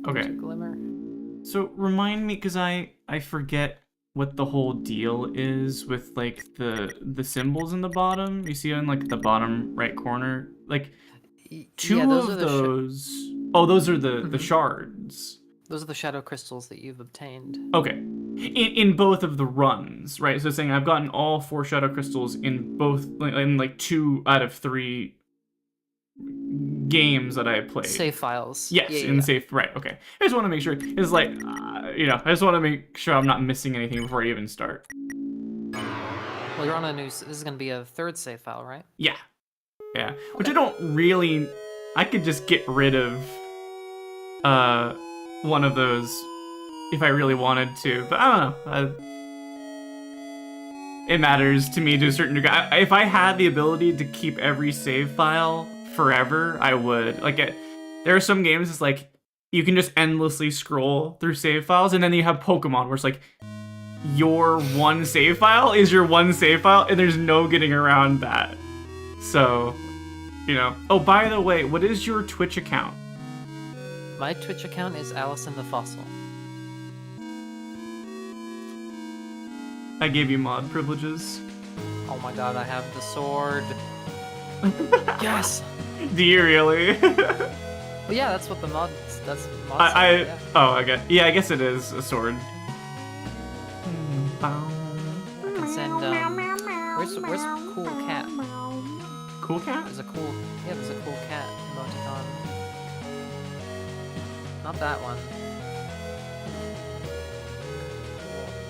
Welcome to Glimmer. So remind me, because I forget what the whole deal is with like the symbols in the bottom. You see on like the bottom right corner, like Yeah, two those are of the those. Oh, those are the shards. those are the shadow crystals that you've obtained. Okay, in both of the runs, right? So it's saying I've gotten all 4 shadow crystals in both, in like 2 out of 3 games that I played. Save files. Yes, in the safe. Right. Okay. I just want to make sure. It's like, I just want to make sure I'm not missing anything before I even start. Well, you're on a new. This is gonna be a 3rd save file, right? Yeah. Yeah. Which I don't really. I could just get rid of one of those if I really wanted to, but I don't know. It matters to me to a certain degree. If I had the ability to keep every save file forever, I would. Like, there are some games it's like you can just endlessly scroll through save files, and then you have Pokemon where it's like your one save file is your one save file, and there's no getting around that. So, Oh, by the way, what is your Twitch account? My Twitch account is Allison the Fossil. I gave you mod privileges. Oh my god, I have the sword. Yes. Do you really? Well, yeah, that's what the mod. That's mod. Yeah. Oh, I guess it is a sword. I can send. Where's cool cat? Cool cat? There's a cool cat emoticon. Not that one.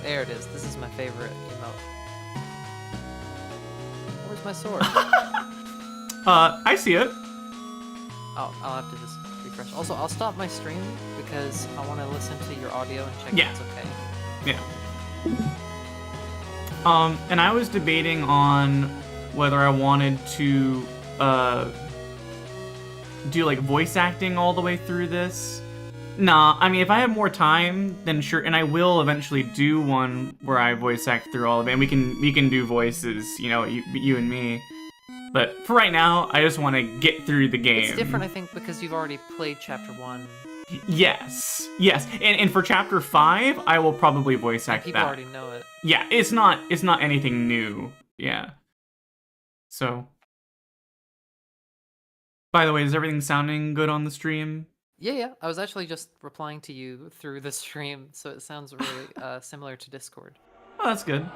There it is. This is my favorite emote. Where's my sword? I see it. Oh, I'll have to just refresh. Also, I'll stop my stream because I want to listen to your audio and check if it's okay. Yeah. And I was debating on whether I wanted to do like voice acting all the way through this. Nah, I mean, if I have more time, then sure, and I will eventually do one where I voice act through all of it, and we can do voices, you and me. But for right now, I just want to get through the game. It's different, I think, because you've already played Chapter 1. Yes. And for Chapter 5, I will probably voice act people that. Already know it. Yeah, it's not anything new. Yeah. So. By the way, is everything sounding good on the stream? Yeah. I was actually just replying to you through the stream, so it sounds really similar to Discord. Oh, that's good.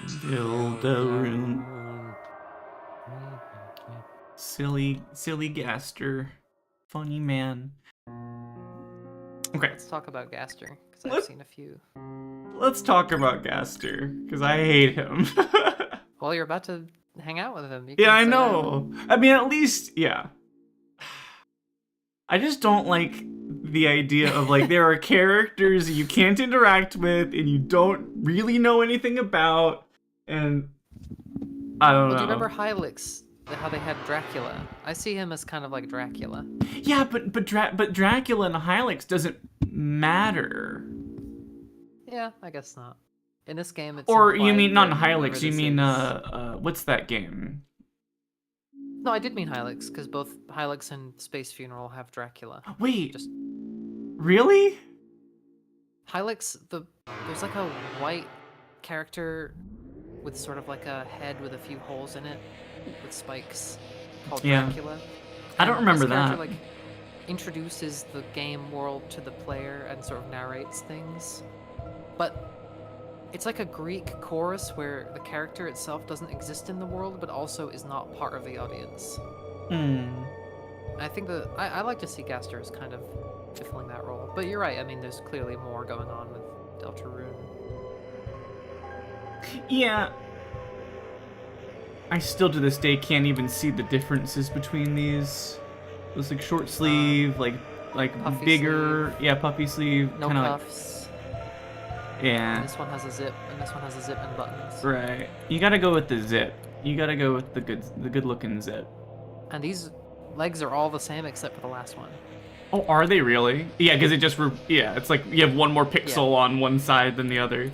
Deltarune. Silly Gaster. Funny man. Okay. Let's talk about Gaster, because I've seen a few. Let's talk about Gaster, because I hate him. Well, you're about to hang out with him. Yeah, I know. I mean, at least, yeah. I just don't like the idea of, like, there are characters you can't interact with and you don't really know anything about, and I don't know. Do you remember Hylix? How they had Dracula? I see him as kind of like Dracula. Yeah, but Dracula and Hylix doesn't matter. Yeah, I guess not. In this game, it's or you mean not in Hylix? Hylix? You mean what's that game? No, I did mean Hylix, because both Hylix and Space Funeral have Dracula. Wait, really? Hylix, there's like a white character with sort of like a head with a few holes in it, with spikes, called Dracula. I don't remember this character, that. Like, introduces the game world to the player and sort of narrates things. But it's like a Greek chorus where the character itself doesn't exist in the world, but also is not part of the audience. I think that I like to see Gaster as kind of fulfilling that role. But you're right, I mean, there's clearly more going on with Deltarune. Yeah. I still to this day can't even see the differences between these. It's like short sleeve, like bigger, sleeve. yeah, puffy sleeve, No kind of cuffs. Yeah. This one has a zip, and this one has a zip and buttons. Right. You gotta go with the zip. You gotta go with the good looking zip. And these legs are all the same except for the last one. Oh, are they really? Yeah, because it just it's like you have one more pixel on one side than the other.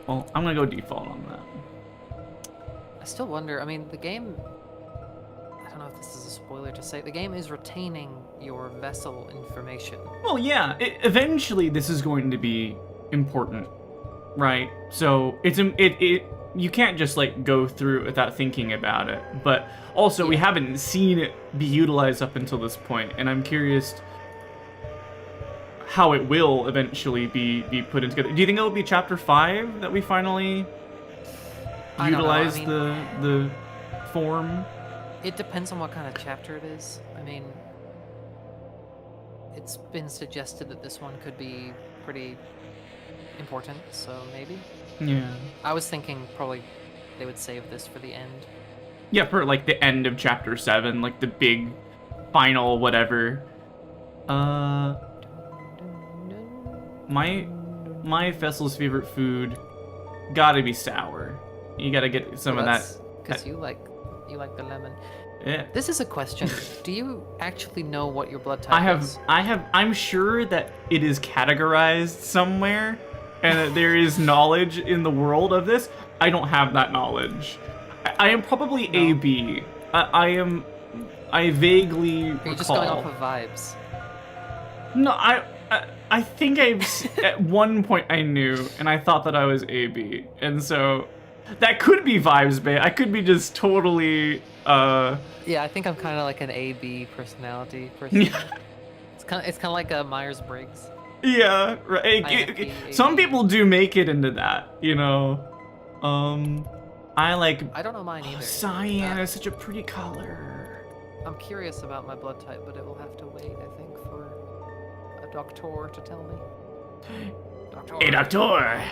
Well, I'm gonna go default on that. I still wonder. I mean, the game. I don't know if this is a spoiler to say, the game is retaining your vessel information. Well, yeah. Eventually, this is going to be important, right? So you can't just like go through it without thinking about it. But also, we haven't seen it be utilized up until this point, and I'm curious how it will eventually be put in together. Do you think it'll be chapter 5 that we finally utilize the form? It depends on what kind of chapter it is. I mean, it's been suggested that this one could be pretty important, so maybe. Yeah. I was thinking probably they would save this for the end. Yeah, for like the end of chapter 7, like the big final whatever. My vessel's favorite food gotta be sour. You gotta get some of that. Because you like the lemon. Yeah. This is a question. Do you actually know what your blood type is? I'm sure that it is categorized somewhere, and that there is knowledge in the world of this. I don't have that knowledge. I am probably No. AB. I vaguely Are you recall. just going off of vibes? No, I think at one point I knew, and I thought that I was AB, and so that could be vibes, babe. I could be just totally. Yeah, I think I'm kind of like an AB personality person. Yeah. It's kind of like a Myers-Briggs. Yeah, right. INFP, Some AB. people do make it into that, you know. I like. I don't know mine either. Cyan is such a pretty color. I'm curious about my blood type, but it will have to wait, I think, for a doctor to tell me. Doctor. Hey, doctor.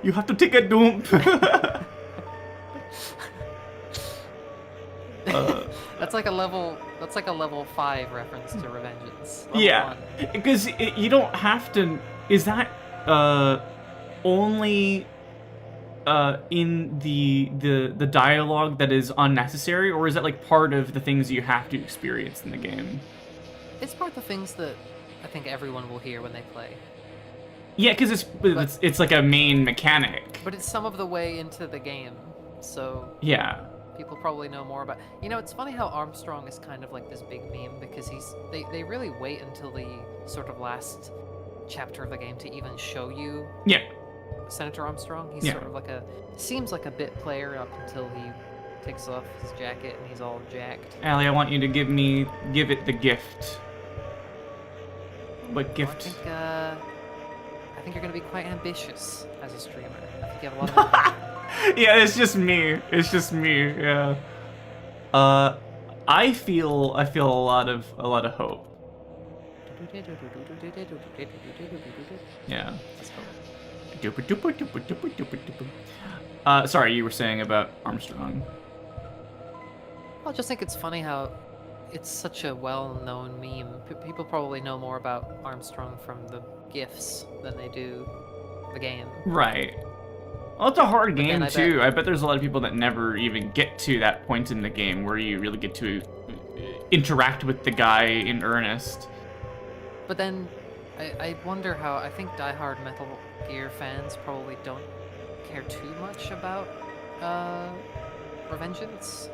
You have to take a dump. That's like a level 5 reference to Revengeance. Level Yeah, 1. because you don't have to. Is that only in the dialogue that is unnecessary, or is that like part of the things you have to experience in the game? It's part of the things that I think everyone will hear when they play. Yeah, because it's like a main mechanic. But it's some of the way into the game, so Yeah. people probably know more about. You know, it's funny how Armstrong is kind of like this big meme because they really wait until the sort of last chapter of the game to even show you Yeah. Senator Armstrong. He's Yeah. sort of like seems like a bit player up until he takes off his jacket and he's all jacked. Allie, I want you to give it the gift. What gift? I think you're gonna be quite ambitious as a streamer. I think you have a lot of ambition. Yeah, it's just me. It's just me. Yeah. I feel a lot of hope. Yeah. Sorry, you were saying about Armstrong. I just think it's funny how it's such a well-known meme. People probably know more about Armstrong from the GIFs than they do the game. Right. Well, it's a hard game then too. I bet there's a lot of people that never even get to that point in the game where you really get to interact with the guy in earnest. But then, I wonder how. I think diehard Metal Gear fans probably don't care too much about Revengeance.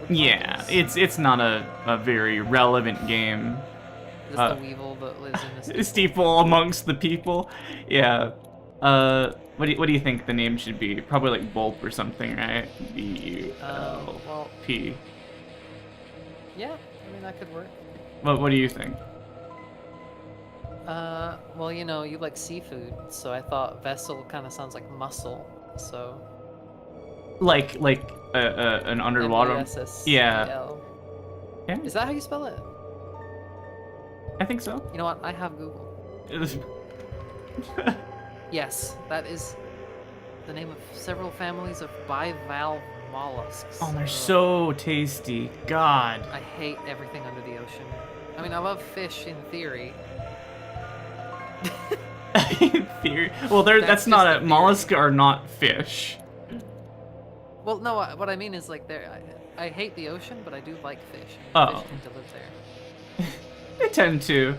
Yeah, it's not a very relevant game. Is this the Weevil that lives in the Steeple amongst the people. Yeah. What do you think the name should be? Probably like Bulp or something, right? B-U-L-P. Well, yeah, I mean that could work. What do you think? Well, you know, you like seafood, so I thought vessel kind of sounds like mussel, so. Like an underwater. M-E-S-S-E-L. Yeah. Is that how you spell it? I think so. You know what? I have Google. Yes, that is the name of several families of bivalve mollusks. Oh, they're so tasty. God. I hate everything under the ocean. I mean, I love fish in theory. In theory. Well, that's not just a a theory. mollusk are not fish. Well, no, what I mean is like I hate the ocean, but I do like fish. Oh. Fish tend to live there. They tend to.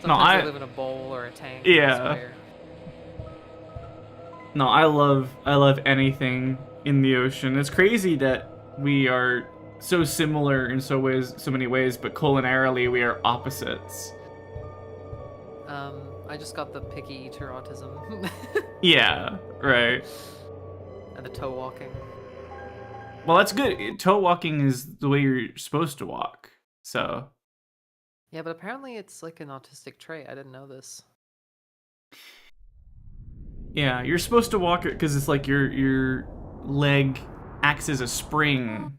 Sometimes I- they live in a bowl or a tank. Yeah. I swear. No, I love anything in the ocean. It's crazy that we are so similar in so many ways, but culinarily we are opposites. I just got the picky eater autism. Yeah, right. And the toe walking. Well, that's good. Toe walking is the way you're supposed to walk. So, Yeah, but apparently it's like an autistic trait. I didn't know this. yeah, you're supposed to walk it because it's like your leg acts as a spring,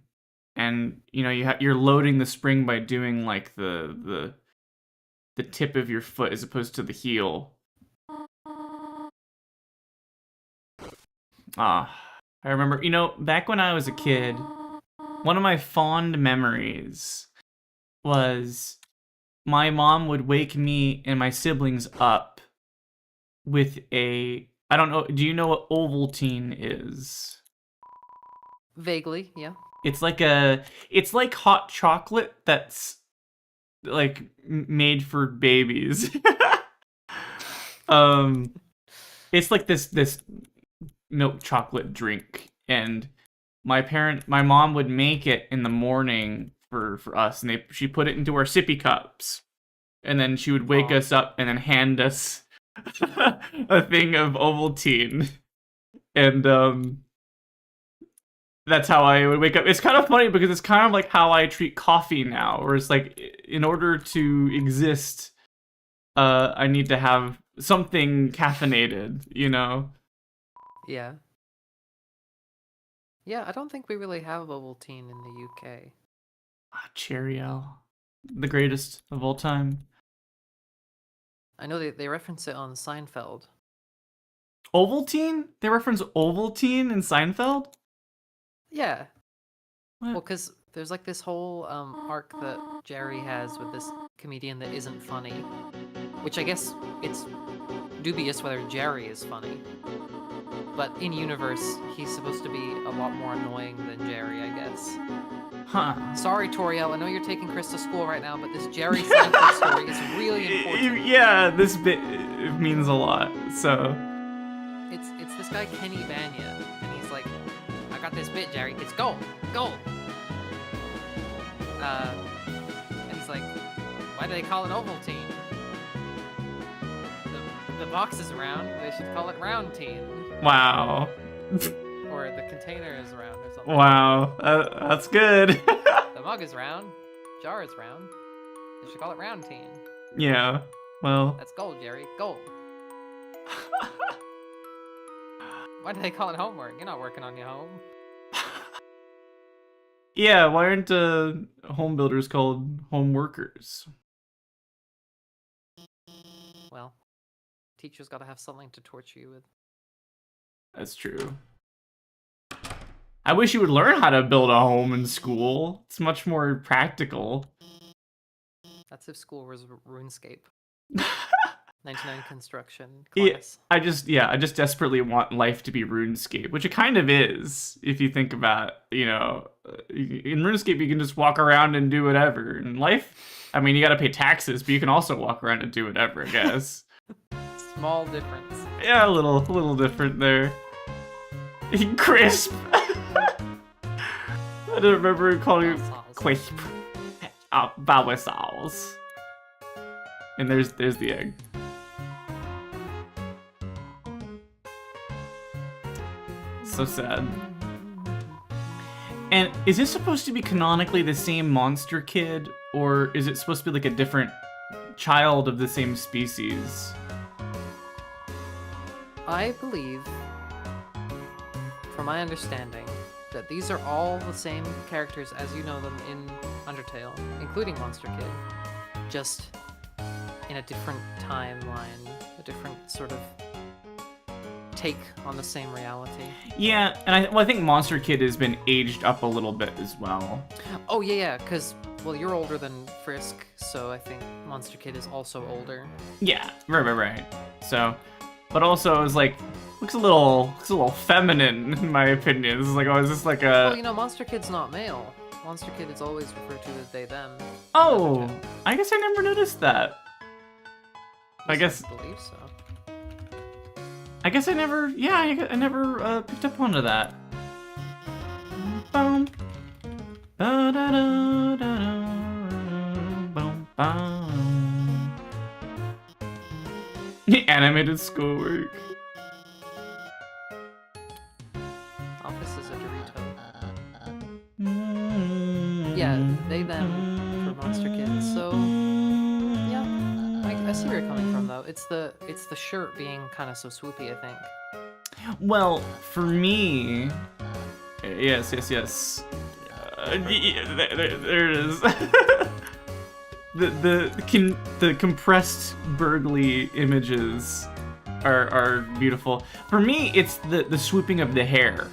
and you know you're loading the spring by doing like the tip of your foot as opposed to the heel. Ah, I remember, back when I was a kid, one of my fond memories was my mom would wake me and my siblings up with I don't know, do you know what Ovaltine is? Vaguely, yeah. It's like hot chocolate that's like made for babies. um it's like this milk chocolate drink, and my mom would make it in the morning for us, and she put it into our sippy cups, and then she would wake us up and then hand us a thing of Ovaltine, and that's how I would wake up. It's kind of funny because it's kind of like how I treat coffee now, where it's like, in order to exist, I need to have something caffeinated, Yeah. Yeah, I don't think we really have Ovaltine in the UK. Cheerio. The greatest of all time. I know they reference it on Seinfeld. Ovaltine? They reference Ovaltine in Seinfeld? Yeah. What? Well, because there's like this whole arc that Jerry has with this comedian that isn't funny. Which I guess it's dubious whether Jerry is funny. But in universe, he's supposed to be a lot more annoying than Jerry, I guess. Huh. Sorry, Toriel, I know you're taking Chris to school right now, but this Jerry Seinfeld story is really important. Yeah, this bit means a lot, so... It's this guy, Kenny Banya, and he's like, I got this bit, Jerry, it's gold, gold! And he's like, why do they call it Ovaltine? The box is round, they should call it Roundtine. Wow. Or the container is round or something. Wow, that's good. The mug is round, jar is round, they should call it Roundtine. Yeah, well... That's gold, Jerry, gold. Why do they call it homework? You're not working on your home. Yeah, why aren't home builders called home workers? Well, teachers gotta have something to torture you with. That's true. I wish you would learn how to build a home in school. It's much more practical. That's if school was RuneScape. 99 construction class. I just desperately want life to be RuneScape, which it kind of is, if you think about, in RuneScape you can just walk around and do whatever. In life, I mean, you gotta pay taxes, but you can also walk around and do whatever, I guess. Small difference. Yeah, a little different there. Crisp! I don't remember calling it crisp. Bowser. And there's the egg. So sad. And is this supposed to be canonically the same monster kid, or is it supposed to be like a different child of the same species? I believe, from my understanding, that these are all the same characters as you know them in Undertale, including Monster Kid, just in a different timeline, a different sort of take on the same reality. Yeah, and I think Monster Kid has been aged up a little bit as well. Oh yeah, because, well, you're older than Frisk, so I think Monster Kid is also older. Yeah, right. So, but also it was like, looks a little feminine in my opinion. This is like, oh, is this like a... Well, Monster Kid's not male. Monster Kid is always referred to as they, them. Oh, I guess I never noticed that. I guess... I believe so. I guess I never, I never picked up onto that. Boom. Animated schoolwork. Office is a Dorito. Yeah, they them for Monster Kids. So yeah, I see where you're coming from though. It's the shirt being kind of so swoopy, I think. Well, for me, yes. There it is. the compressed Burgley images are beautiful. For me, it's the swooping of the hair.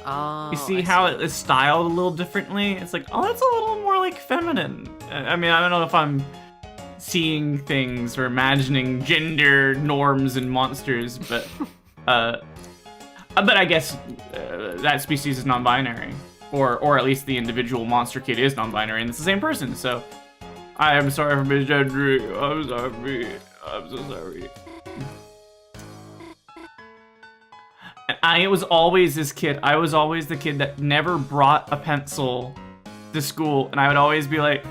Oh, You see how it is styled a little differently? It's like, oh, that's a little more like feminine. I mean, I don't know if I'm seeing things or imagining gender norms in monsters, but I guess that species is non-binary, or at least the individual monster kid is non-binary, and it's the same person. So I am sorry for misgendering. I'm so sorry. I was always this kid. I was always the kid that never brought a pencil to school, and I would always be like,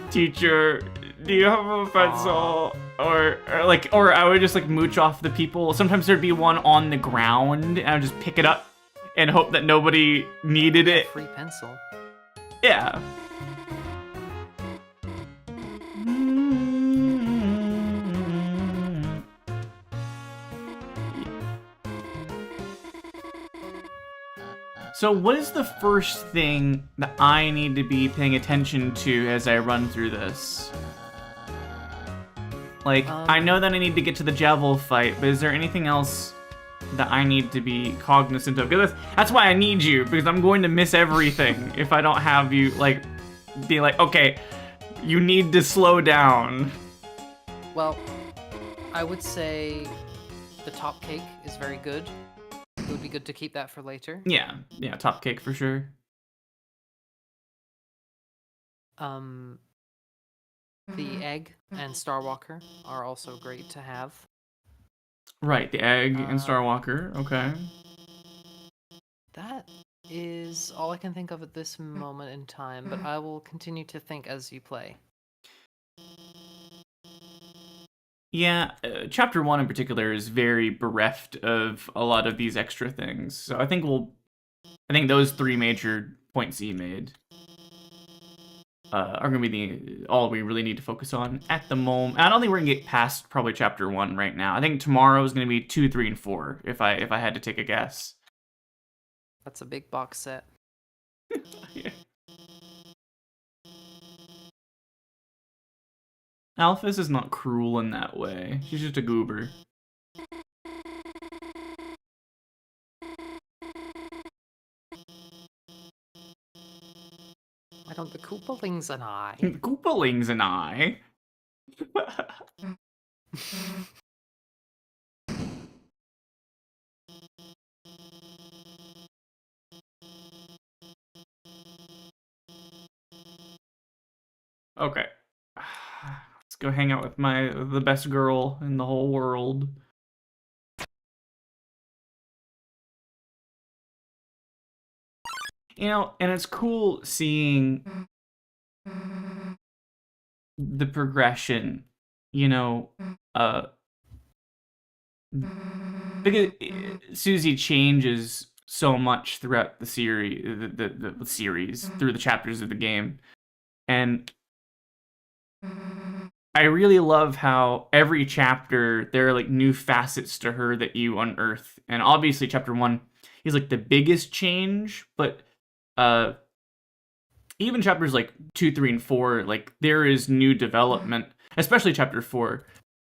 "Teacher, do you have a pencil?" Or I would just like mooch off the people. Sometimes there'd be one on the ground, and I would just pick it up and hope that nobody needed it. Free pencil. Yeah. So what is the first thing that I need to be paying attention to as I run through this? Like, I know that I need to get to the Javel fight, but is there anything else that I need to be cognizant of? Because that's why I need you, because I'm going to miss everything if I don't have you, like, be like, okay, you need to slow down. Well, I would say the top cake is very good. It would be good to keep that for later. Yeah, top cake for sure. The egg and Starwalker are also great to have. Right, the egg and Starwalker, okay. That is all I can think of at this moment in time, but I will continue to think as you play. Yeah, chapter 1 in particular is very bereft of a lot of these extra things. So I think those three major points he made are going to be all we really need to focus on at the moment. I don't think we're going to get past probably chapter 1 right now. I think tomorrow is going to be 2, 3, and 4 if I had to take a guess. That's a big box set. Yeah. Alphys is not cruel in that way. She's just a goober. I don't. The Koopalings and I. Koopalings and I. Okay. Let's go hang out with the best girl in the whole world. You know, and it's cool seeing the progression, you know, because Susie changes so much throughout the series, the series, through the chapters of the game. And I really love how every chapter there are like new facets to her that you unearth. And obviously chapter 1 is like the biggest change, but even chapters like 2, 3, and 4, like there is new development, especially chapter 4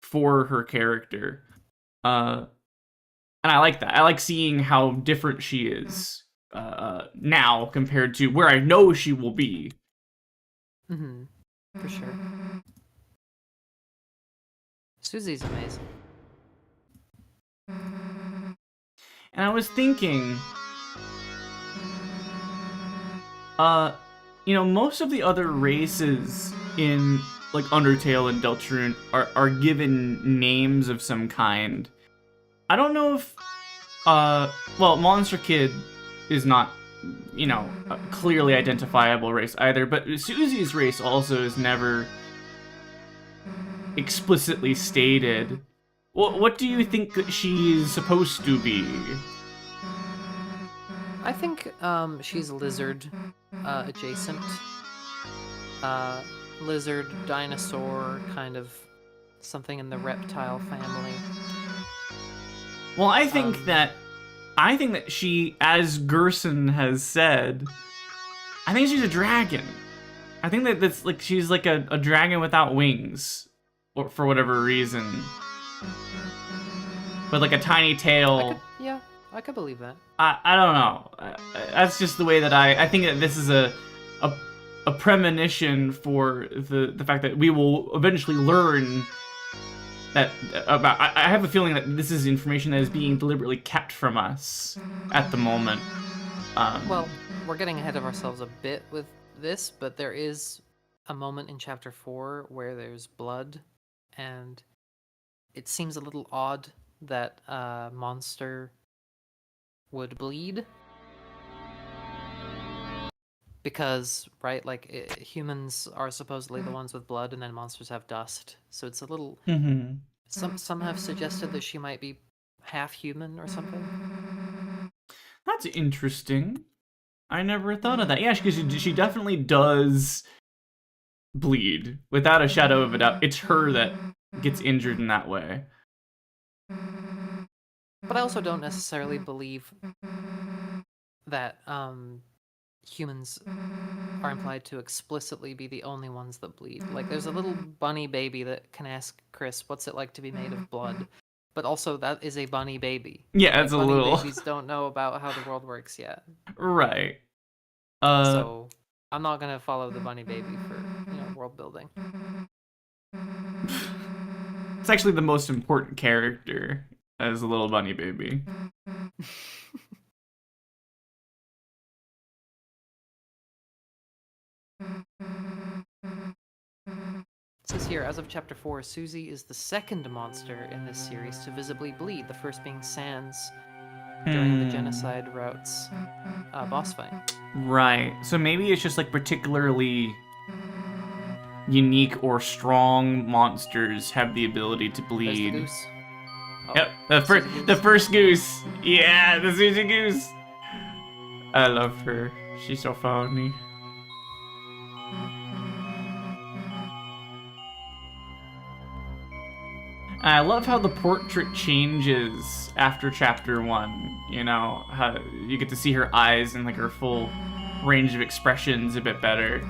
for her character. And I like that. I like seeing how different she is now compared to where I know she will be. Mm-hmm. For sure. Susie's amazing. And I was thinking, you know, most of the other races in like Undertale and Deltarune are given names of some kind. I don't know if well, Monster Kid is not a clearly identifiable race either. But Susie's race also is never explicitly stated. What do you think that she's supposed to be? I think she's lizard adjacent. Lizard, dinosaur, kind of something in the reptile family. Well, I think that she, as Gerson has said, I think she's a dragon. I think that's like she's like a dragon without wings, or for whatever reason, with like a tiny tail. I could believe that. I don't know. That's just the way that I think that this is a premonition for the fact that we will eventually learn that about. I have a feeling that this is information that is being deliberately kept from us at the moment. Well, we're getting ahead of ourselves a bit with this, but there is a moment in chapter 4 where there's blood, and it seems a little odd that a monster would bleed. Because, right, like, humans are supposedly the ones with blood, and then monsters have dust. So it's a little... Mm-hmm. Some have suggested that she might be half human or something. That's interesting. I never thought of that. Yeah, because she definitely does bleed, without a shadow of a doubt. It's her that gets injured in that way. But I also don't necessarily believe that humans are implied to explicitly be the only ones that bleed. Like, there's a little bunny baby that can ask Chris, what's it like to be made of blood? But also, that is a bunny baby. Yeah, it's like, a bunny little... babies don't know about how the world works yet. Right. So, I'm not gonna follow the bunny baby for, world building. It's actually the most important character as a little bunny baby. It says here, as of chapter 4, Susie is the second monster in this series to visibly bleed, the first being Sans during the Genocide Route's boss fight. Right. So maybe it's just like particularly unique or strong monsters have the ability to bleed. There's the goose. Oh, Yep, the first goose. Yeah, the Susie goose. I love her. She's so funny. I love how the portrait changes after chapter 1. You know, how you get to see her eyes and like her full range of expressions a bit better.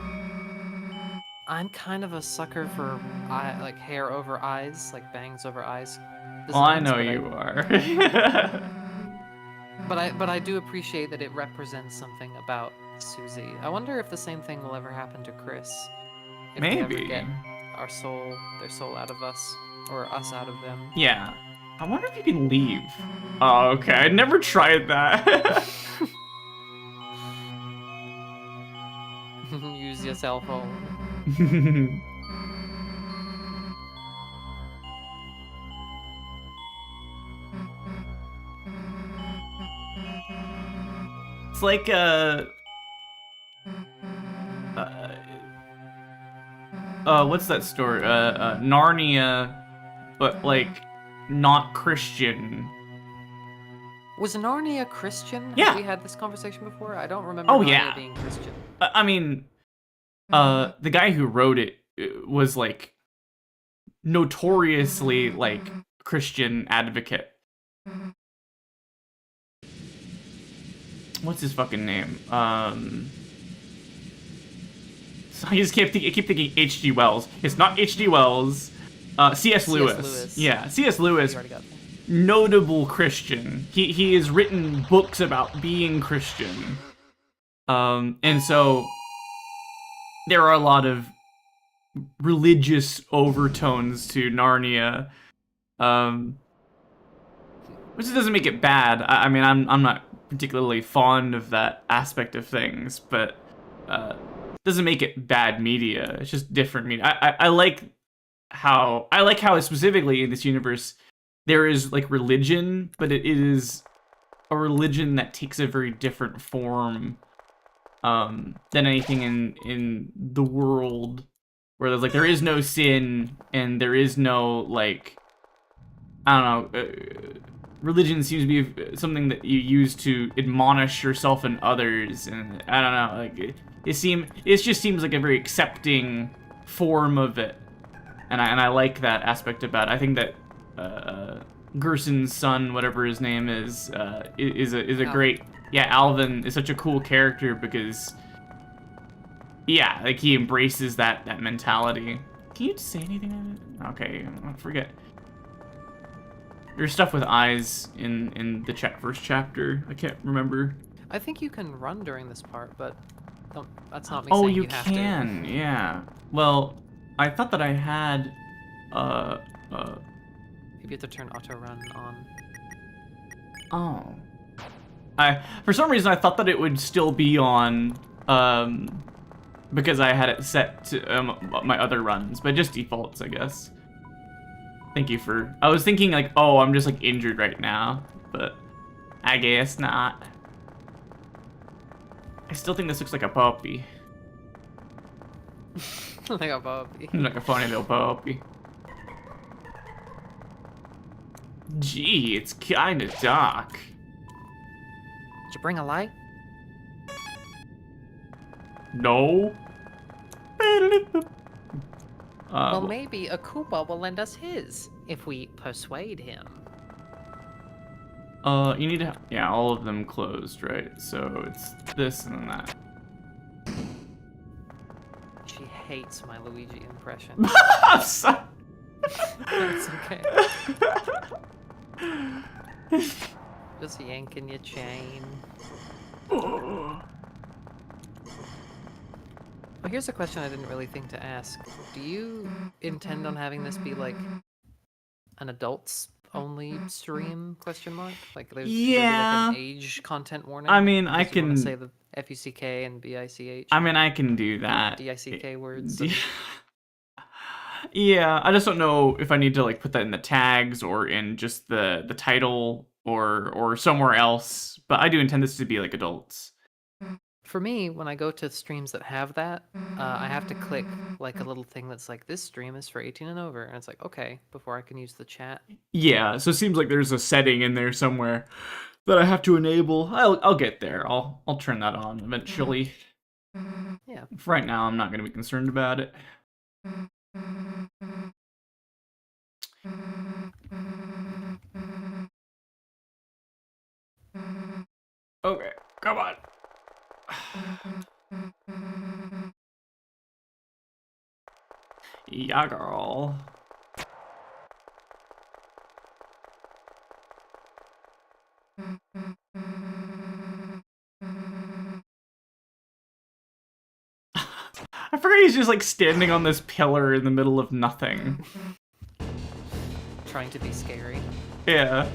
I'm kind of a sucker for like hair over eyes, like bangs over eyes. Well, I know you are. But I do appreciate that it represents something about Susie. I wonder if the same thing will ever happen to Chris. If Maybe. they ever get their soul out of us, or us out of them. Yeah. I wonder if you can leave. Oh, okay. I never tried that. Use your cell phone. It's like what's that story? Narnia, but like not Christian. Was Narnia Christian? Yeah. Have we had this conversation before? I don't remember Narnia being Christian. I mean, the guy who wrote it was like notoriously like Christian advocate. What's his fucking name? So I just keep thinking H.G. Wells. It's not H.G. Wells. C.S. Lewis. Yeah, C.S. Lewis. Notable Christian. He has written books about being Christian. And so there are a lot of religious overtones to Narnia. Which doesn't make it bad. I mean, I'm not particularly fond of that aspect of things, but doesn't make it bad media. It's just different media. I like how specifically in this universe there is like religion, but it is a religion that takes a very different form than anything in the world, where there's like there is no sin and there is no like I don't know. Religion seems to be something that you use to admonish yourself and others, and I don't know. Like it just seems like a very accepting form of it, and I like that aspect about it. I think that Gerson's son, whatever his name is a Alvin. great. Yeah, Alvin is such a cool character because, yeah, like he embraces that mentality. Can you say anything? Okay, I forget. There's stuff with eyes in the first chapter. I can't remember. I think you can run during this part, but that's not me Oh, saying you you have can, to. yeah. Well, I thought that I had, uh, Maybe you have to turn auto run on. oh. For some reason, I thought that it would still be on, because I had it set to my other runs, but it just defaults, I guess. Thank you for. I was thinking like, oh, I'm just like injured right now, but I guess not. I still think this looks like a puppy. Like a puppy. Like a funny little puppy. Gee, it's kind of dark. Did you bring a light? No. Well, maybe a Koopa will lend us his, if we persuade him. You need to, yeah, all of them closed, right? So it's this and then that. She hates my Luigi impression. I'm sorry. It's okay. Just yanking your chain. Well, here's a question I didn't really think to ask. Do you intend on having this be like an adults only stream? Question mark. Like there's should there be like Yeah. an age content warning? I mean, I because you want to say can. the FUCK and BICH. I mean, I can do that. DICK words. D- Yeah, I just don't know if I need to like put that in the tags or in just the title or somewhere else. But I do intend this to be like adults. For me, when I go to streams that have that, I have to click like a little thing that's like, this stream is for 18 and over. And it's like, okay, before I can use the chat. Yeah, so it seems like there's a setting in there somewhere that I have to enable. I'll get there. I'll turn that on eventually. Yeah. For right now, I'm not going to be concerned about it. Okay, come on. Yeah, girl. I forgot he's just like standing on this pillar in the middle of nothing. Trying to be scary. Yeah.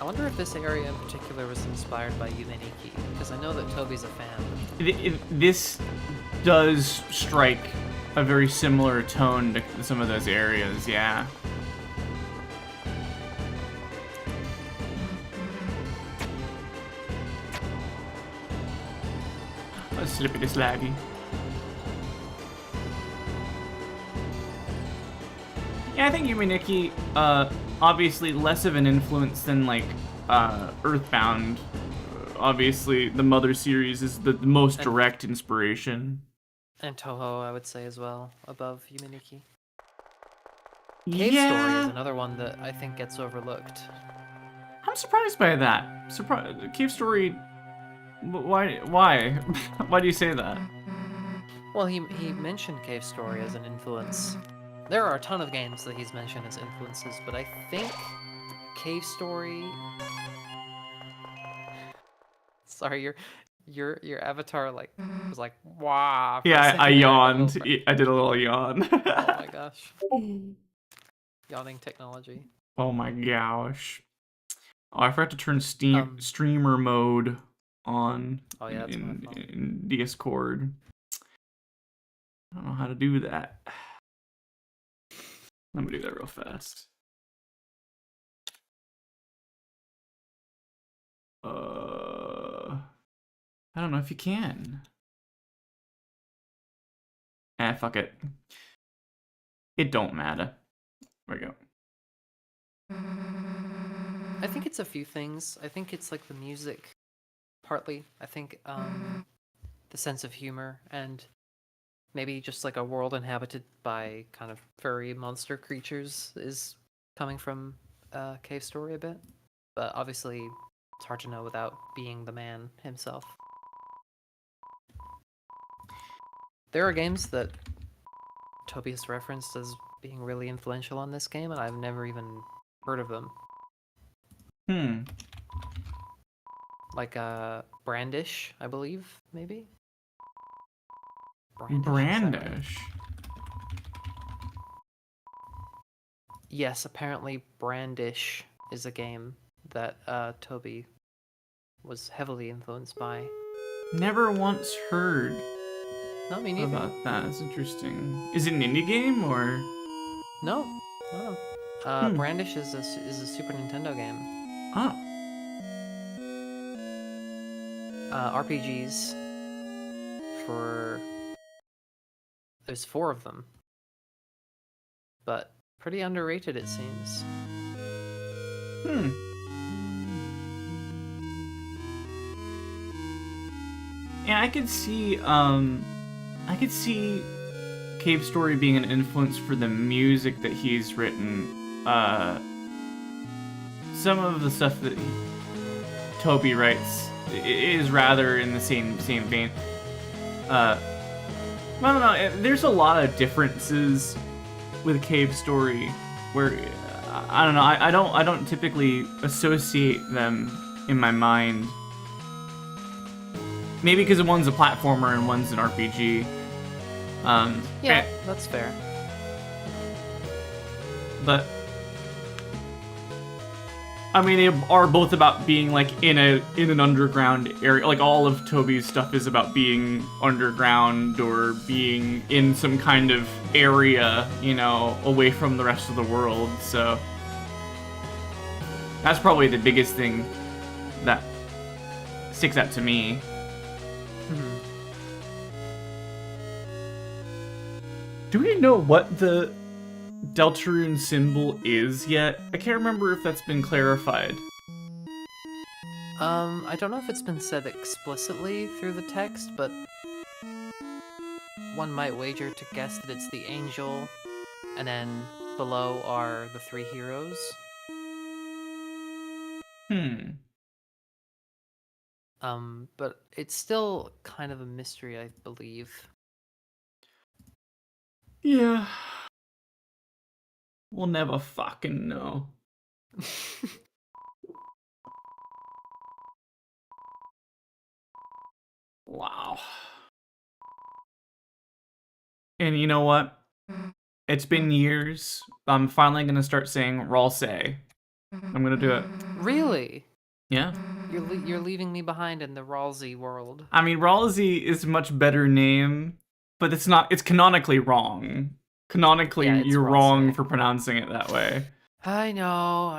I wonder if this area in particular was inspired by Yumeniki, because I know that Toby's a fan. This does strike a very similar tone to some of those areas, yeah. A slippity slaggy. Yeah, I think Yumeniki, obviously less of an influence than like Earthbound. Obviously, the Mother series is the most direct inspiration. And Toho, I would say as well, above Yumeniki. Cave Story is another one that I think gets overlooked. I'm surprised by that. Cave Story. Why? Why do you say that? Well, he mentioned Cave Story as an influence. There are a ton of games that he's mentioned as influences, but I think Cave Story. Sorry, your avatar like was like wow. Yeah, I yawned. I did a little yawn. Oh my gosh. Yawning technology. Oh my gosh. Oh, I forgot to turn streamer mode on in Discord. I don't know how to do that. Let me do that real fast. I don't know if you can. Fuck it. It don't matter. There we go. I think it's a few things. I think it's like the music, partly. I think the sense of humor and maybe just like a world inhabited by kind of furry monster creatures is coming from Cave Story a bit. But obviously, it's hard to know without being the man himself. There are games that Tobias referenced as being really influential on this game, and I've never even heard of them. Like Brandish, I believe, maybe? Brandish? Yes, apparently Brandish is a game that Toby was heavily influenced by. Never once heard No, me neither. about that. That's interesting. Is it an indie game or? No. Brandish is a Super Nintendo game. Oh. RPGs for... There's 4 of them. But pretty underrated, it seems. Yeah, I could see Cave Story being an influence for the music that he's written. Some of the stuff that Toby writes is rather in the same vein. I don't know. There's a lot of differences with Cave Story where I don't know. I don't typically associate them in my mind. Maybe because one's a platformer and one's an RPG. Yeah, that's fair. But I mean, they are both about being like in an underground area. Like all of Toby's stuff is about being underground or being in some kind of area, you know, away from the rest of the world. So that's probably the biggest thing that sticks out to me. Do we know what the Deltarune symbol is yet? I can't remember if that's been clarified. I don't know if it's been said explicitly through the text, but one might wager to guess that it's the angel, and then below are the 3 heroes. But it's still kind of a mystery, I believe. Yeah. We'll never fucking know. Wow. And you know what? It's been years. I'm finally gonna start saying Ralsei. I'm gonna do it. Really? Yeah. You're leaving me behind in the Ralsei world. I mean, Ralsei is a much better name, but it's not. It's canonically wrong. Canonically, Yeah, it's you're wrong Ralsei. for pronouncing it that way. I know.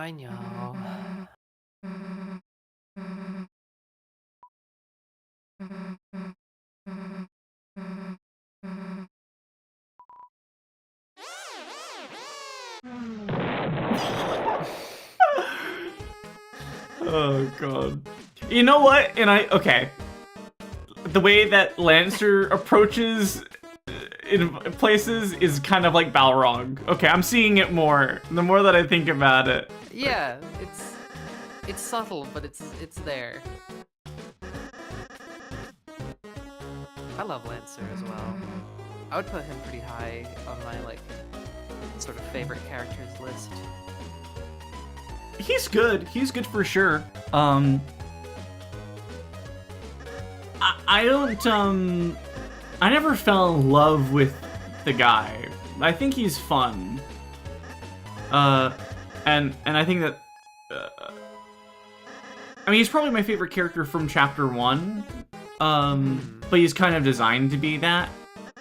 Oh god. You know what? Okay. The way that Lancer approaches in places is kind of like Balrog. Okay, I'm seeing it more. The more that I think about it. Yeah, it's subtle, but it's there. I love Lancer as well. I would put him pretty high on my like sort of favorite characters list. He's good. He's good for sure. I don't I never fell in love with the guy. I think he's fun. And I think that I mean, he's probably my favorite character from chapter 1. But he's kind of designed to be that.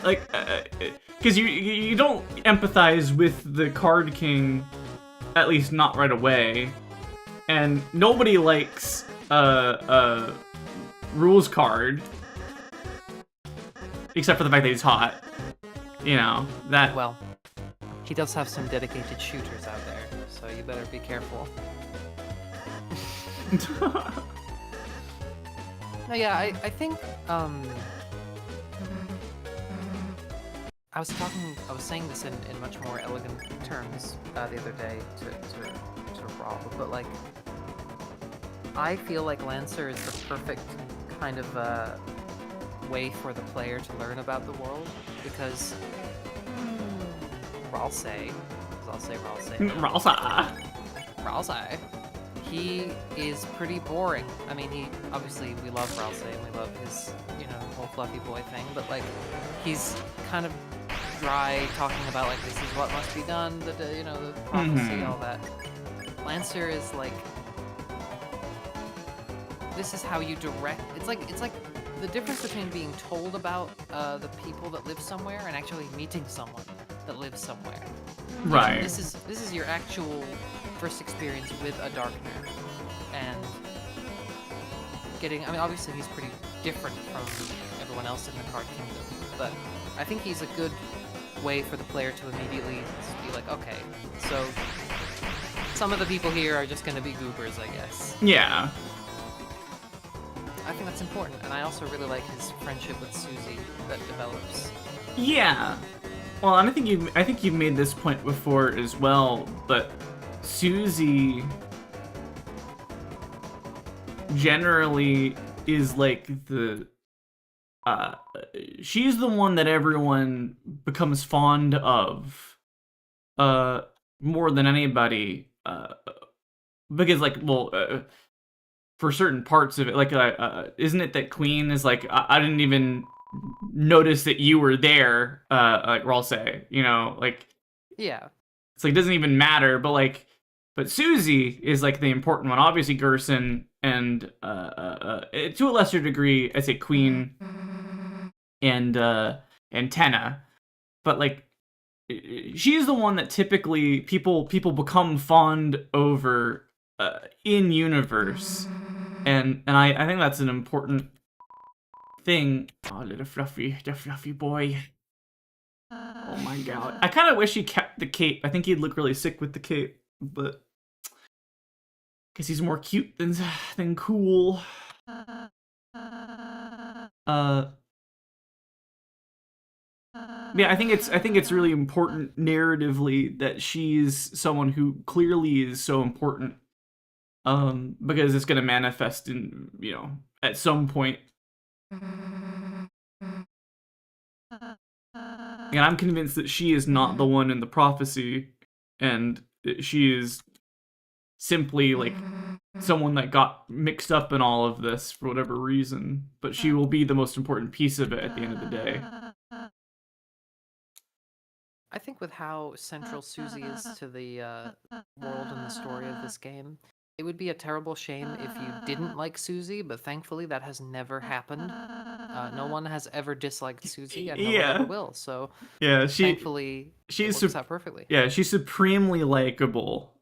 Like cuz you don't empathize with the Card King, at least not right away. And nobody likes rules card, except for the fact that he's hot. You know that. Well, he does have some dedicated shooters out there, so you better be careful. No, yeah, I think I was saying this in much more elegant terms the other day to Rob, but like, I feel like Lancer is the perfect kind of way for the player to learn about the world, because Ralsei, he is pretty boring. I mean, obviously we love Ralsei and we love his, whole fluffy boy thing, but like, he's kind of dry, talking about like, this is what must be done, the prophecy, all that. Lancer is like, this is how you direct. It's like the difference between being told about the people that live somewhere and actually meeting someone that lives somewhere. Right. This is your actual first experience with a Darkner, and getting. I mean, obviously he's pretty different from everyone else in the Card Kingdom, but I think he's a good way for the player to immediately be like, okay, so some of the people here are just going to be goobers, I guess. Yeah. I think that's important, and I also really like his friendship with Susie that develops. Yeah. Well, and I think you've made this point before as well, but Susie generally is like she's the one that everyone becomes fond of more than anybody, because like, for certain parts of it, like isn't it that Queen is like, I didn't even notice that you were there, like Ralsei, like, yeah, it's like, doesn't even matter, but Susie is like the important one. Obviously Gerson and to a lesser degree, I'd say Queen and Tenna, but like, she's the one that typically people become fond over in universe, and I think that's an important thing. Oh, little fluffy boy. Oh my god. I kind of wish he kept the cape. I think he'd look really sick with the cape, but because he's more cute than cool. Yeah, I think it's really important narratively that she's someone who clearly is so important, because it's gonna manifest in, at some point. And I'm convinced that she is not the one in the prophecy, and she is simply like someone that got mixed up in all of this for whatever reason, but she will be the most important piece of it at the end of the day. I think with how central Susie is to the world and the story of this game, it would be a terrible shame if you didn't like Susie, but thankfully that has never happened. No one has ever disliked Susie, and no one ever will, so yeah, thankfully it works out perfectly. Yeah, she's supremely likable.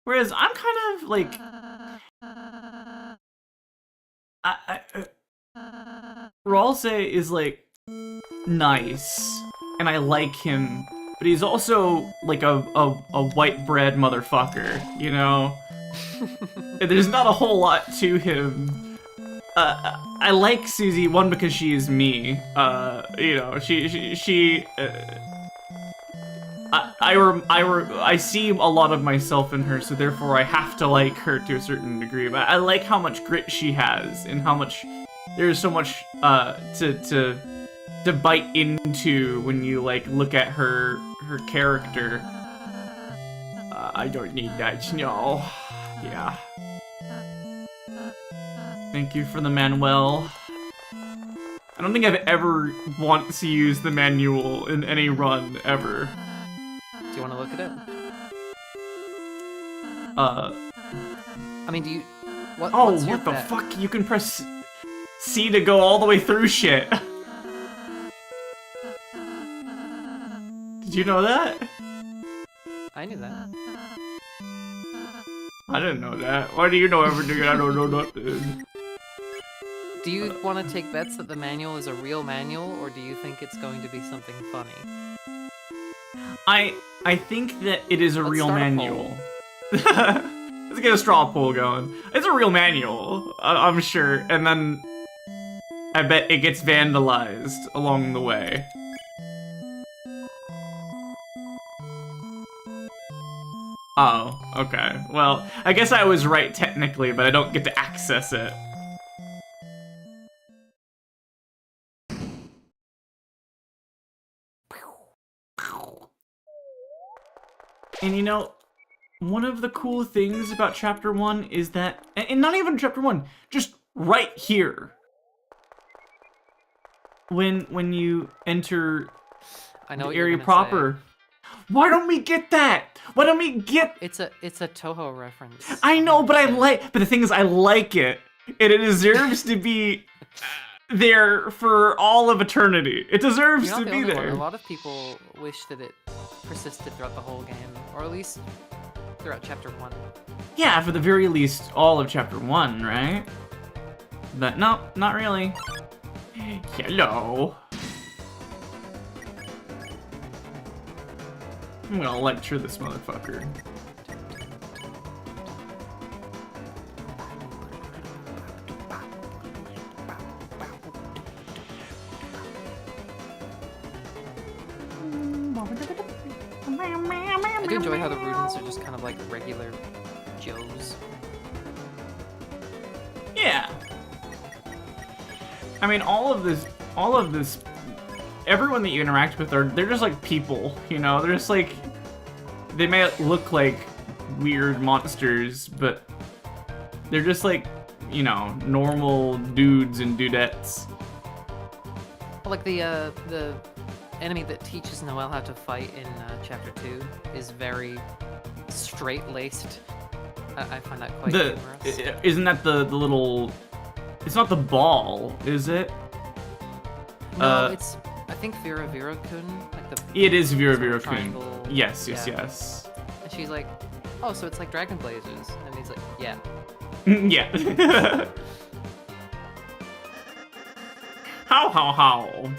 Whereas I'm kind of like, Ralsei is like nice, and I like him, but he's also like a white bread motherfucker, There's not a whole lot to him. I like Susie, one, because she is me. I see a lot of myself in her, so therefore I have to like her to a certain degree. But I like how much grit she has, and how much there's so much to bite into when you like look at her character. I don't need that, no. Yeah. Thank you for the Manuel. I don't think I've ever once used the manual in any run ever. Do you want to look at it? I mean, do you... What the fuck? You can press C to go all the way through shit. Did you know that? I knew that. I didn't know that. Why do you know everything and I don't know nothing? Do you want to take bets that the manual is a real manual, or do you think it's going to be something funny? I think that it is a Let's real start a manual. Let's get a straw poll going. It's a real manual, I'm sure, and then I bet it gets vandalized along the way. Oh, okay. Well, I guess I was right technically, but I don't get to access it. And you know, one of the cool things about Chapter 1 is that, and not even Chapter 1, just right here. When you enter I know the what you're area gonna proper. Why don't we get that? Why don't we get... say. It's a Toho reference. I know, but 100%. but the thing is, I like it. And it deserves to be there for all of eternity. It deserves You're not to the be only there. one. A lot of people wish that it persisted throughout the whole game, or at least throughout Chapter 1. Yeah, for the very least, all of Chapter 1, right? But no, not really. Hello. I'm gonna lecture this motherfucker. I do enjoy how the Rudens are just kind of like regular Joes. Yeah. I mean, all of this, everyone that you interact with they're just like people, you know? They're just like, they may look like weird monsters, but they're just like, you know, normal dudes and dudettes. Well, like the enemy that teaches Noelle how to fight in Chapter 2 is very straight-laced. I find that quite humorous. Isn't that the little, it's not the ball, is it? No, it's, I think Vera Vera-kun, like the... It is Vera sort of Vera-kun. triangle- Yes. And she's like, oh, so it's like Dragon Blazers. And he's like, yeah. Yeah. How.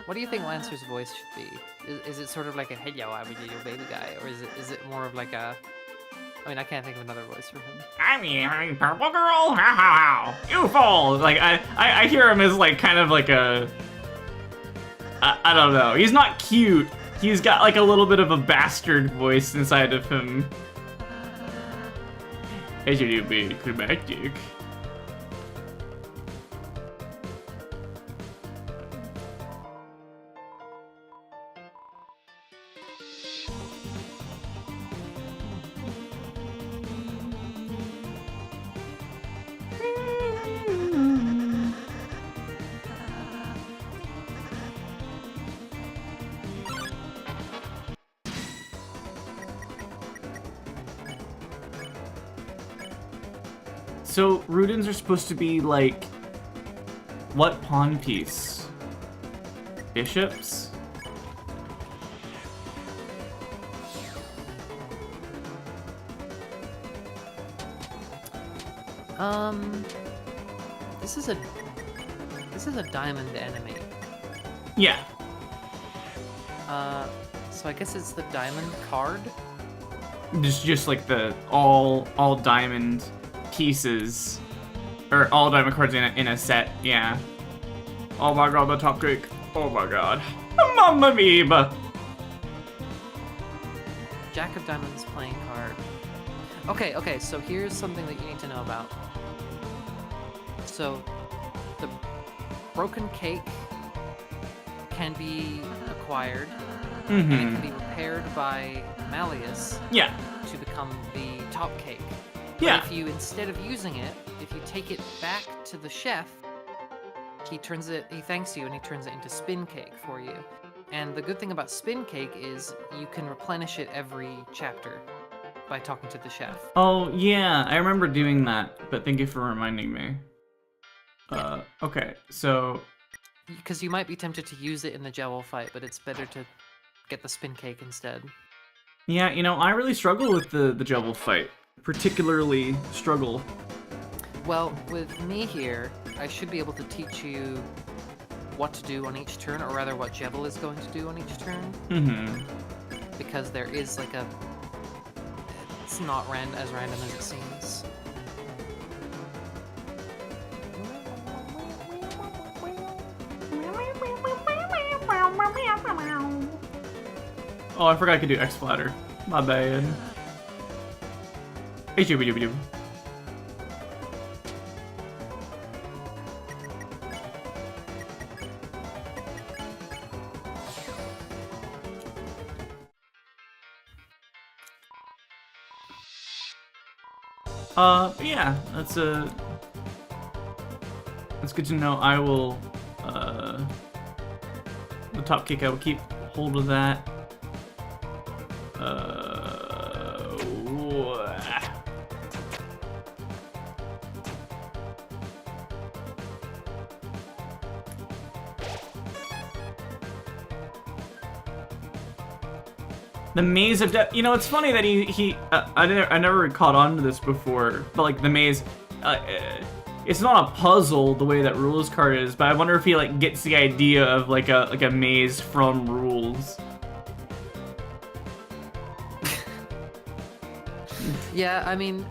What do you think Lancer's voice should be? Is it sort of like a hello, I'm a little baby guy? Or is it more of like a... I mean, I can't think of another voice for him. I mean, purple girl, how, you fall. Like, I hear him as like, kind of like a, I don't know. He's not cute. He's got like a little bit of a bastard voice inside of him. It should be climactic. So, Rudens are supposed to be, like, what pawn piece? Bishops? This is a diamond enemy. Yeah. So I guess it's the diamond card? Just like the all diamond pieces, or all diamond cards in a set. Yeah. Oh my god, the top cake. Oh my god. Mamma mia. Jack of Diamonds playing card. Okay, so here's something that you need to know about. So, the broken cake can be acquired, and it can be repaired by Malleus Yeah. to become the top cake. Yeah. But if you, instead of using it, if you take it back to the chef, he thanks you and he turns it into spin cake for you. And the good thing about spin cake is you can replenish it every chapter by talking to the chef. Oh, yeah, I remember doing that, but thank you for reminding me. Okay, so... Because you might be tempted to use it in the Jowl fight, but it's better to get the spin cake instead. Yeah, you know, I really struggle with the Jevil fight. Particularly struggle. Well, with me here, I should be able to teach you what to do on each turn, or rather what Jevil is going to do on each turn. Mm-hmm. Because there is like a... It's not as random as it seems. Oh, I forgot I could do X-Flatter. My bad. Hey, shooby-dooby-doo. Yeah, that's good to know. I will, the top kick, I will keep hold of that. The Maze of Death. You know, it's funny that I never caught on to this before, but like the maze, it's not a puzzle the way that Rules card is, but I wonder if he like gets the idea of like a maze from Rules. Yeah, I mean,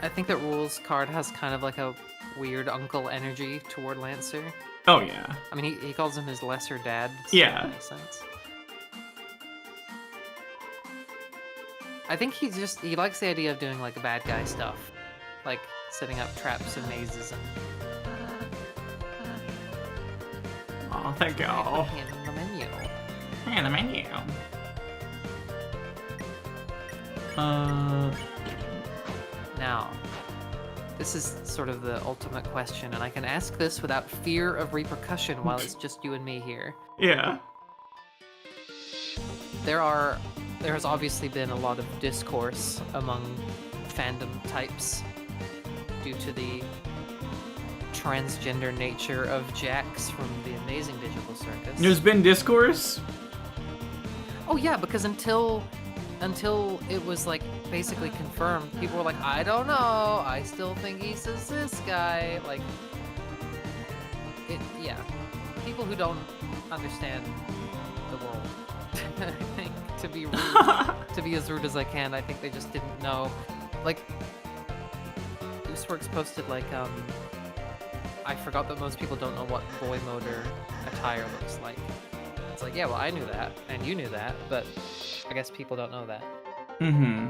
I think that Rules card has kind of like a weird uncle energy toward Lancer. Oh yeah. I mean, he calls him his lesser dad. So Yeah. That makes sense. I think he likes the idea of doing like bad guy stuff, like setting up traps and mazes and. Oh, thank you. In the menu. In the menu. Now, this is sort of the ultimate question, and I can ask this without fear of repercussion while it's just you and me here. Yeah. There has obviously been a lot of discourse among fandom types due to the transgender nature of Jax from the Amazing Digital Circus. There's been discourse? Oh yeah, because until it was like basically confirmed, people were like, I don't know, I still think he's a cis guy. Like, yeah. People who don't understand the world, I think, to be rude, to be as rude as I can, I think they just didn't know. Like, Gooseworks posted like, I forgot that most people don't know what boy motor attire looks like. It's like, yeah, well, I knew that, and you knew that, but I guess people don't know that. Mm-hmm.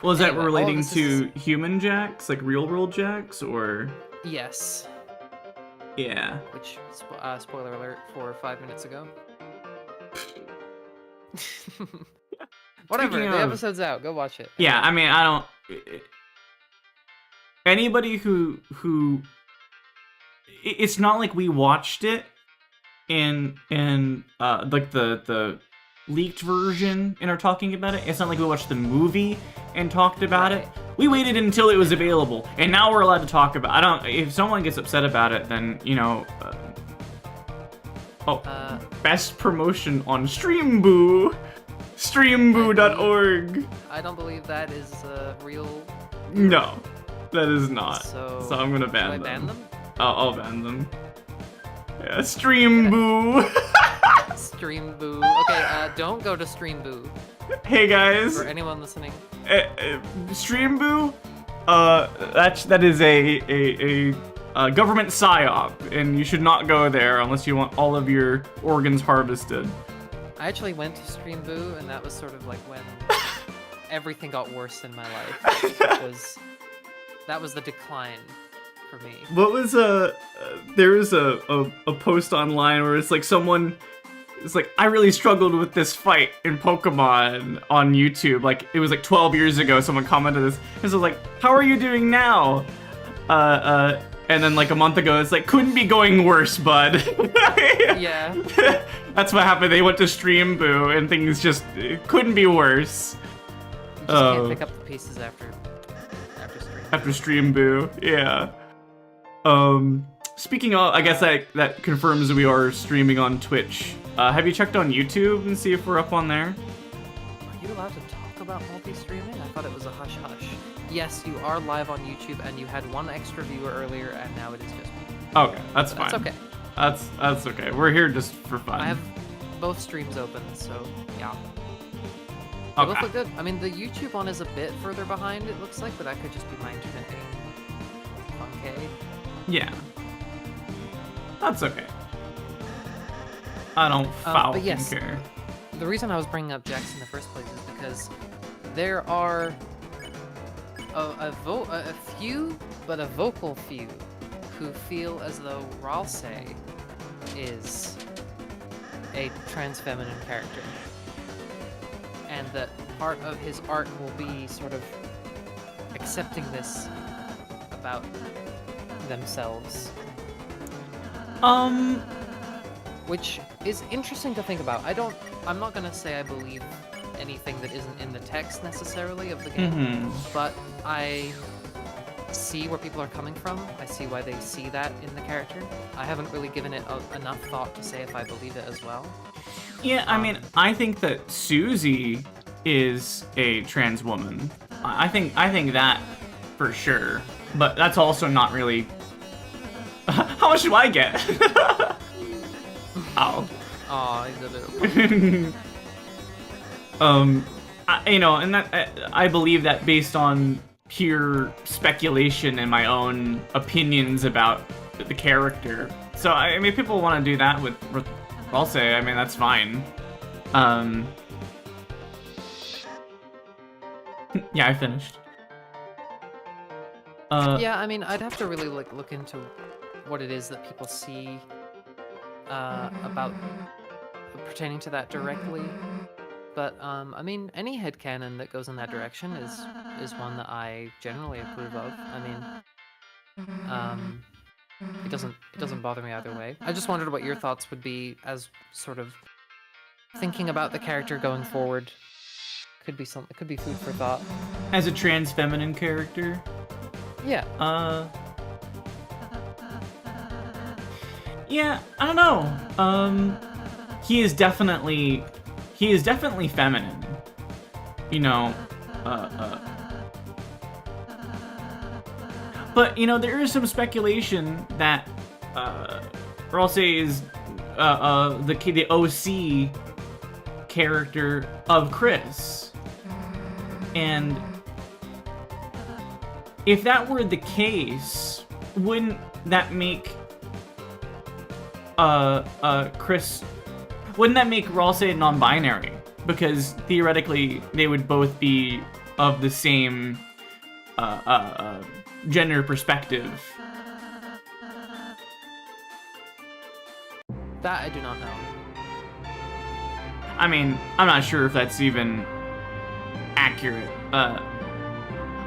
Well, is that Anyway, relating to human Jax, like real world Jax, or? Yes. Yeah. Which, spoiler alert, 4 or 5 minutes ago. Whatever, Speaking the of- episode's out, go watch it. Yeah, I mean, I don't. Anybody who it's not like we watched it in like the leaked version and are talking about it. It's not like we watched the movie and talked about it. We waited until it was available, and now we're allowed to talk about. I don't. If someone gets upset about it, then you know. Best promotion on Streamboo. Streamboo.org. I don't believe that is real. No, that is not. So I'm gonna do ban I them. ban them? I'll ban them. Yeah, Streamboo. Streamboo. Okay, don't go to Streamboo. Hey guys. For anyone listening. Streamboo. That is a government psyop, and you should not go there unless you want all of your organs harvested. I actually went to Streamboo, and that was sort of like when everything got worse in my life. That was the decline for me. What was there was a post online where it's like someone. It's like, I really struggled with this fight in Pokemon on YouTube. Like, it was like 12 years ago, someone commented this. And so like, how are you doing now? And then like a month ago, it's like, couldn't be going worse, bud. Yeah. That's what happened. They went to Streamboo and things just couldn't be worse. You just can't pick up the pieces after Streamboo. After Streamboo, yeah. Speaking of, I guess that confirms we are streaming on Twitch. Have you checked on YouTube and see if we're up on there? You allowed to talk about multi-streaming? I thought it was a hush-hush. Yes, you are live on YouTube, and you had one extra viewer earlier, and now it is just me. Okay, that's fine. That's okay. That's okay. We're here just for fun. I have both streams open, so yeah. They both look good. I mean, the YouTube one is a bit further behind, it looks like, but that could just be my internet being funky. Yeah. That's okay. I don't but yes, care. The reason I was bringing up Jax in the first place is because there are a few, but a vocal few, who feel as though Ralse is a trans feminine character, and that part of his art will be sort of accepting this about themselves. Which is interesting to think about. I'm not gonna say I believe anything that isn't in the text necessarily of the game, but I see where people are coming from. I see why they see that in the character. I haven't really given it enough thought to say if I believe it as well. Yeah, I mean, I think that Susie is a trans woman. I think that for sure. But that's also not really. How much do I get? Ow. Aw, he's a bit and that I believe that based on pure speculation and my own opinions about the character. So I mean, if people want to do that with Ralse, I mean, that's fine. Yeah, I finished. Yeah, I mean, I'd have to really look into what it is that people see about pertaining to that directly. But I mean, any headcanon that goes in that direction is one that I generally approve of. I mean, it doesn't bother me either way. I just wondered what your thoughts would be as sort of thinking about the character going forward. Could be something. Could be food for thought. As a trans feminine character. Yeah. Yeah, I don't know. He is definitely feminine. You know, but you know, there is some speculation that Ralse is the OC character of Chris, and if that were the case, wouldn't that make Chris? Wouldn't that make Ralse non-binary? Because theoretically, they would both be of the same gender perspective. That I do not know. I mean, I'm not sure if that's even accurate.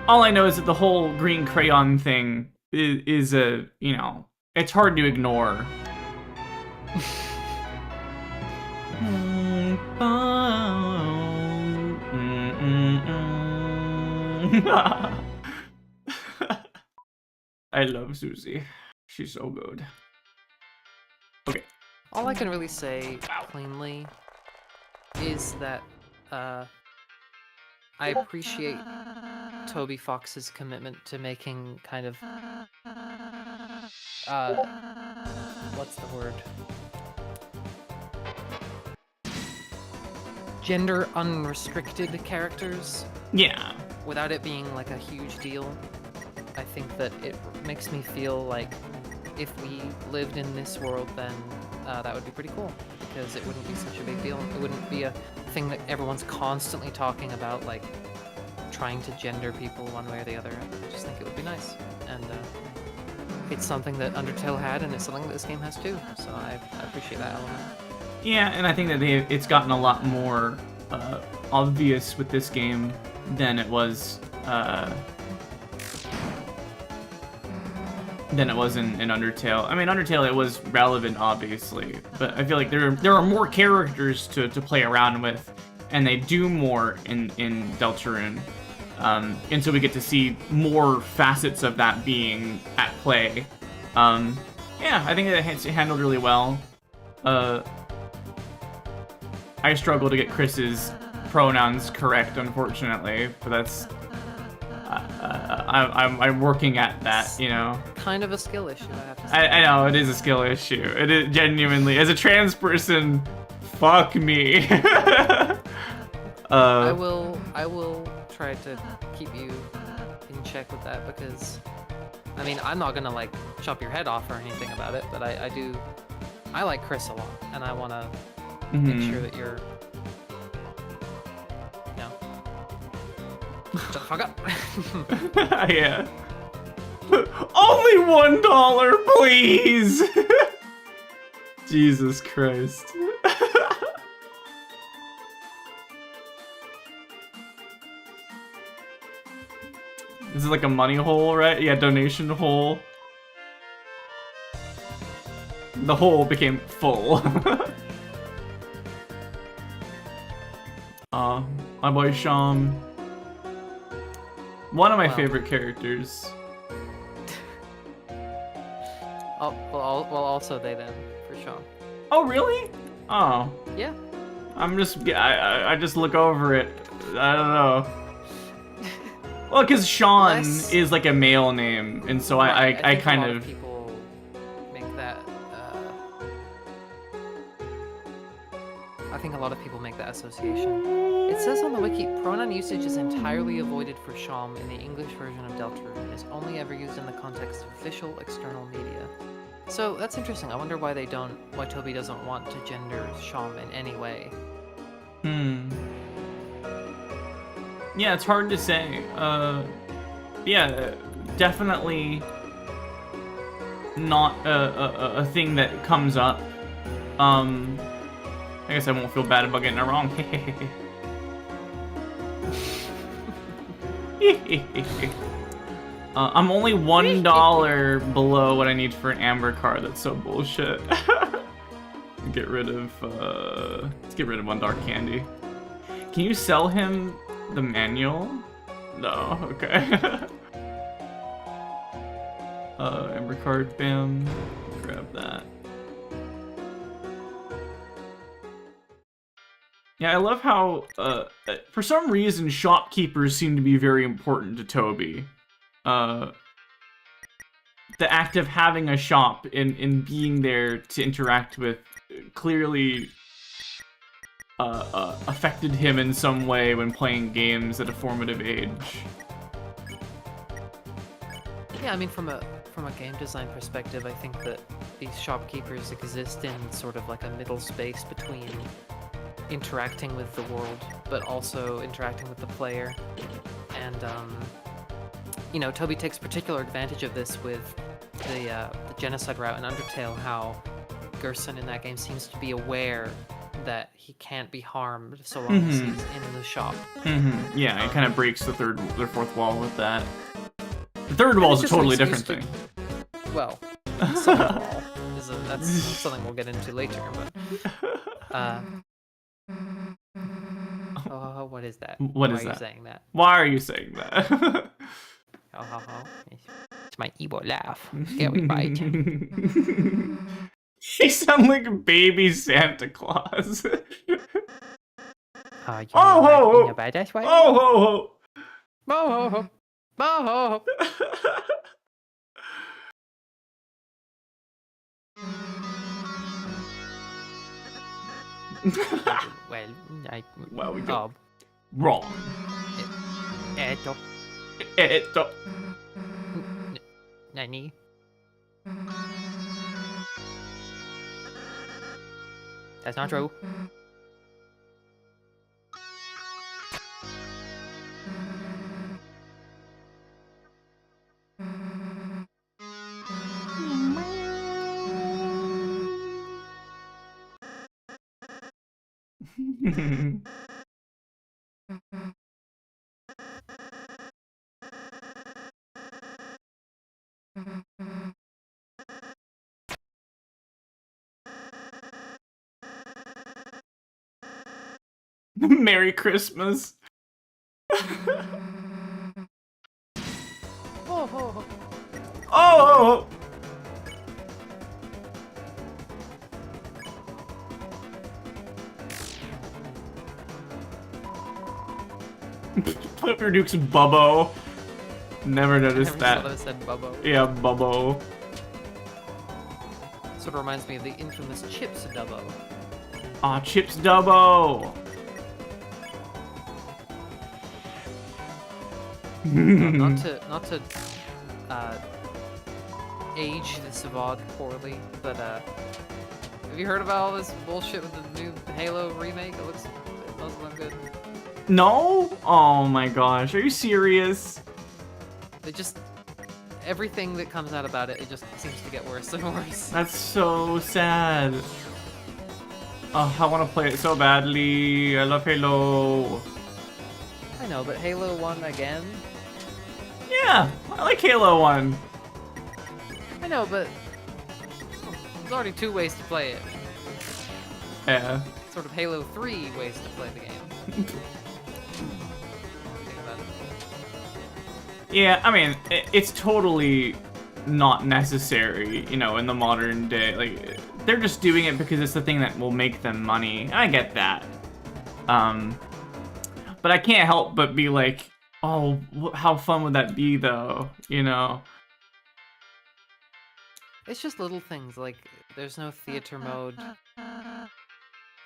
All I know is that the whole green crayon thing is a, you know, it's hard to ignore. I love Susie. She's so good. Okay. All I can really say plainly is that I appreciate Toby Fox's commitment to making kind of what's the word? Gender unrestricted characters. Yeah. Without it being like a huge deal. I think that it makes me feel like if we lived in this world, then that would be pretty cool, because it wouldn't be such a big deal. It wouldn't be a thing that everyone's constantly talking about, like trying to gender people one way or the other. I just think it would be nice, and it's something that Undertale had, and it's something that this game has too. So I appreciate that element. Yeah, and I think that it's gotten a lot more obvious with this game than it was in Undertale. I mean, Undertale, it was relevant, obviously, but I feel like there are more characters to play around with, and they do more in Deltarune. And so we get to see more facets of that being at play. Yeah, I think it's handled really well. I struggle to get Chris's pronouns correct, unfortunately, but that's I'm working at that, you know. Kind of a skill issue, I have to say. I know it is a skill issue. It is genuinely, as a trans person, fuck me. I will try to keep you in check with that because, I mean, I'm not gonna like chop your head off or anything about it, but I like Chris a lot, and I want to make sure that you're, you know, shut the fuck up. Yeah. Only $1, please. Jesus Christ. This is like a money hole, right? Yeah, donation hole. The hole became full. My boy Sham. One of my favorite characters. Oh, well, also they them for Sean. Oh, really? Oh. Yeah. I just look over it. I don't know. Well, because Sean is like a male name, and so I kind of. People make that. I think a lot of people make that association. It says on the wiki, pronoun usage is entirely avoided for Sham in the English version of Deltarune and is only ever used in the context of official external media. So that's interesting. I wonder why Toby doesn't want to gender Sham in any way. Yeah, it's hard to say. Yeah, definitely not a thing that comes up. I guess I won't feel bad about getting it wrong. I'm only $1 below what I need for an amber card. That's so bullshit. Get rid of, let's get rid of $1 candy. Can you sell him the manual? No, okay. Amber card, bam. Grab that. Yeah, I love how, for some reason, shopkeepers seem to be very important to Toby. The act of having a shop and being there to interact with clearly affected him in some way when playing games at a formative age. Yeah, I mean, from a game design perspective, I think that these shopkeepers exist in sort of like a middle space between interacting with the world, but also interacting with the player. And, you know, Toby takes particular advantage of this with the genocide route in Undertale, how Gerson in that game seems to be aware that he can't be harmed so long as he's in the shop. Yeah, it kind of breaks the fourth wall with that. The third wall is a totally different thing. Well, second wall that's something we'll get into later, but oh, what is that? Why are you saying that? Why are you saying that? It's my evil laugh. Scary bite. You sound like baby Santa Claus. Oh, ho ho! In a badass way? Oh ho ho! Oh ho ho! Oh ho ho! Well, we go wrong. Nani? That's not true. Merry Christmas. Oh ho ho! Oh! Flipper Duke's Bubbo. Never I noticed never that. saw that it said Bubbo. Yeah, Bubbo. Sort of reminds me of the infamous Chips Dubbo. Aw, Chips Dubbo. Not to age the Savog poorly, but have you heard about all this bullshit with the new Halo remake? It doesn't look good. No? Oh my gosh, are you serious? They just everything that comes out about it just seems to get worse and worse. That's so sad. Oh, I want to play it so badly. I love Halo. I know, but Halo 1 again? Yeah, I like Halo 1. I know, but there's already 2 ways to play it. Yeah. Sort of Halo 3 ways to play the game. Think about it. Yeah, I mean, it's totally not necessary, you know, in the modern day. Like, they're just doing it because it's the thing that will make them money. I get that. But I can't help but be like, oh, how fun would that be, though? You know? It's just little things, like, there's no theater mode.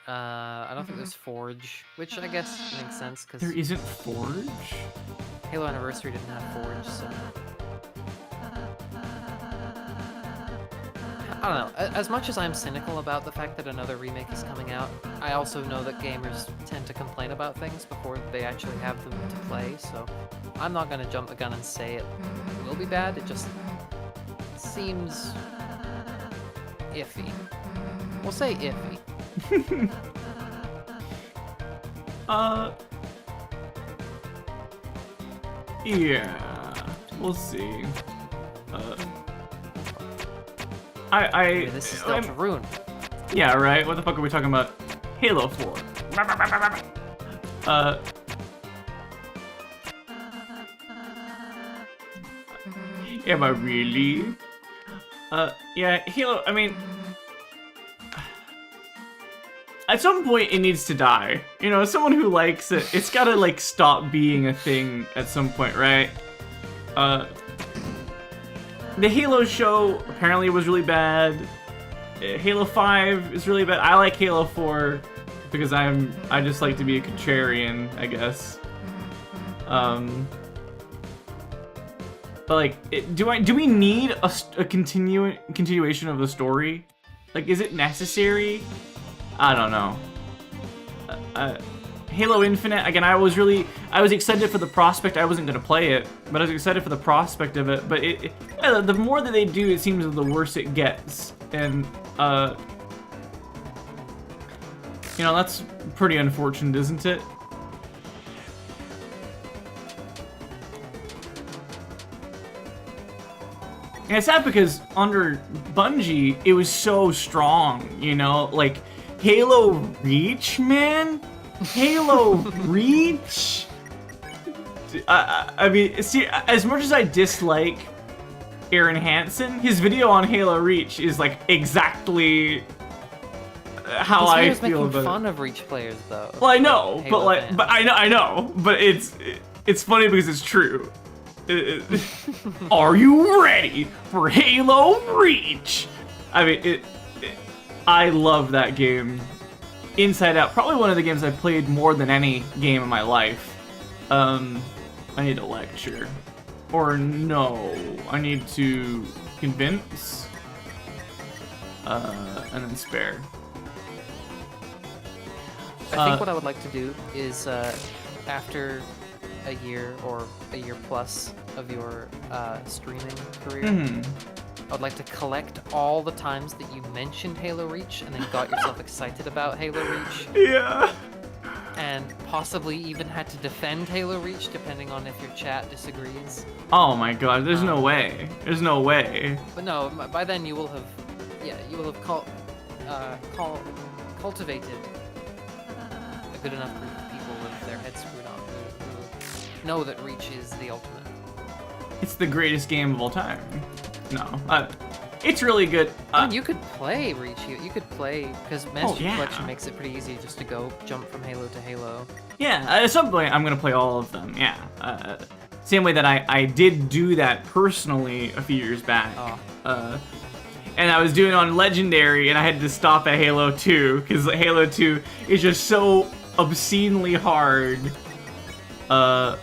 I don't think there's Forge, which I guess makes sense, because There isn't Forge? Halo Anniversary didn't have Forge, so... I don't know, as much as I'm cynical about the fact that another remake is coming out, I also know that gamers tend to complain about things before they actually have them to play, so I'm not gonna jump the gun and say it will be bad, it just seems iffy. We'll say iffy. Yeah, we'll see. Anyway, this is Deltarune. Yeah, right? What the fuck are we talking about? Halo 4. Am I really? Yeah, Halo, I mean... At some point, it needs to die. You know, as someone who likes it, it's gotta, like, stop being a thing at some point, right? The Halo show apparently was really bad. Halo 5 is really bad. I like Halo 4 because I just like to be a contrarian, I guess. But like, do we need a continuation of the story? Like, is it necessary? I don't know. Halo Infinite, again, I was excited for the prospect. I wasn't gonna play it, but I was excited for the prospect of it. But the more that they do, it seems the worse it gets. And, you know, that's pretty unfortunate, isn't it? And it's sad because under Bungie, it was so strong, you know? Like, Halo Reach, man? Halo Reach? I mean, see, as much as I dislike Aaron Hansen, his video on Halo Reach is, like, exactly how I feel about it. Making fun of Reach players, though. Well, I know, Halo but, like, fans. but I know, but it's funny because it's true. Are you ready for Halo Reach? I mean, I love that game inside out. Probably one of the games I've played more than any game in my life. I need a lecture. Or no, I need to convince. And then spare. I think what I would like to do is, after a year or a year plus of your streaming career, I would like to collect all the times that you mentioned Halo Reach and then got yourself excited about Halo Reach. Yeah. And possibly even had to defend Halo Reach depending on if your chat disagrees. Oh my god, there's no way. There's no way. But no, by then you will have, cultivated a good enough group of people with their heads screwed on who know that Reach is the ultimate. It's the greatest game of all time. No. It's really good. And you could play Reach. You could play because Master Chief yeah. Collection makes it pretty easy just to go jump from Halo to Halo. Yeah, at some point I'm gonna play all of them. Yeah. Same way that I did do that personally a few years back. Oh. And I was doing it on Legendary, and I had to stop at Halo 2 because Halo 2 is just so obscenely hard. Well,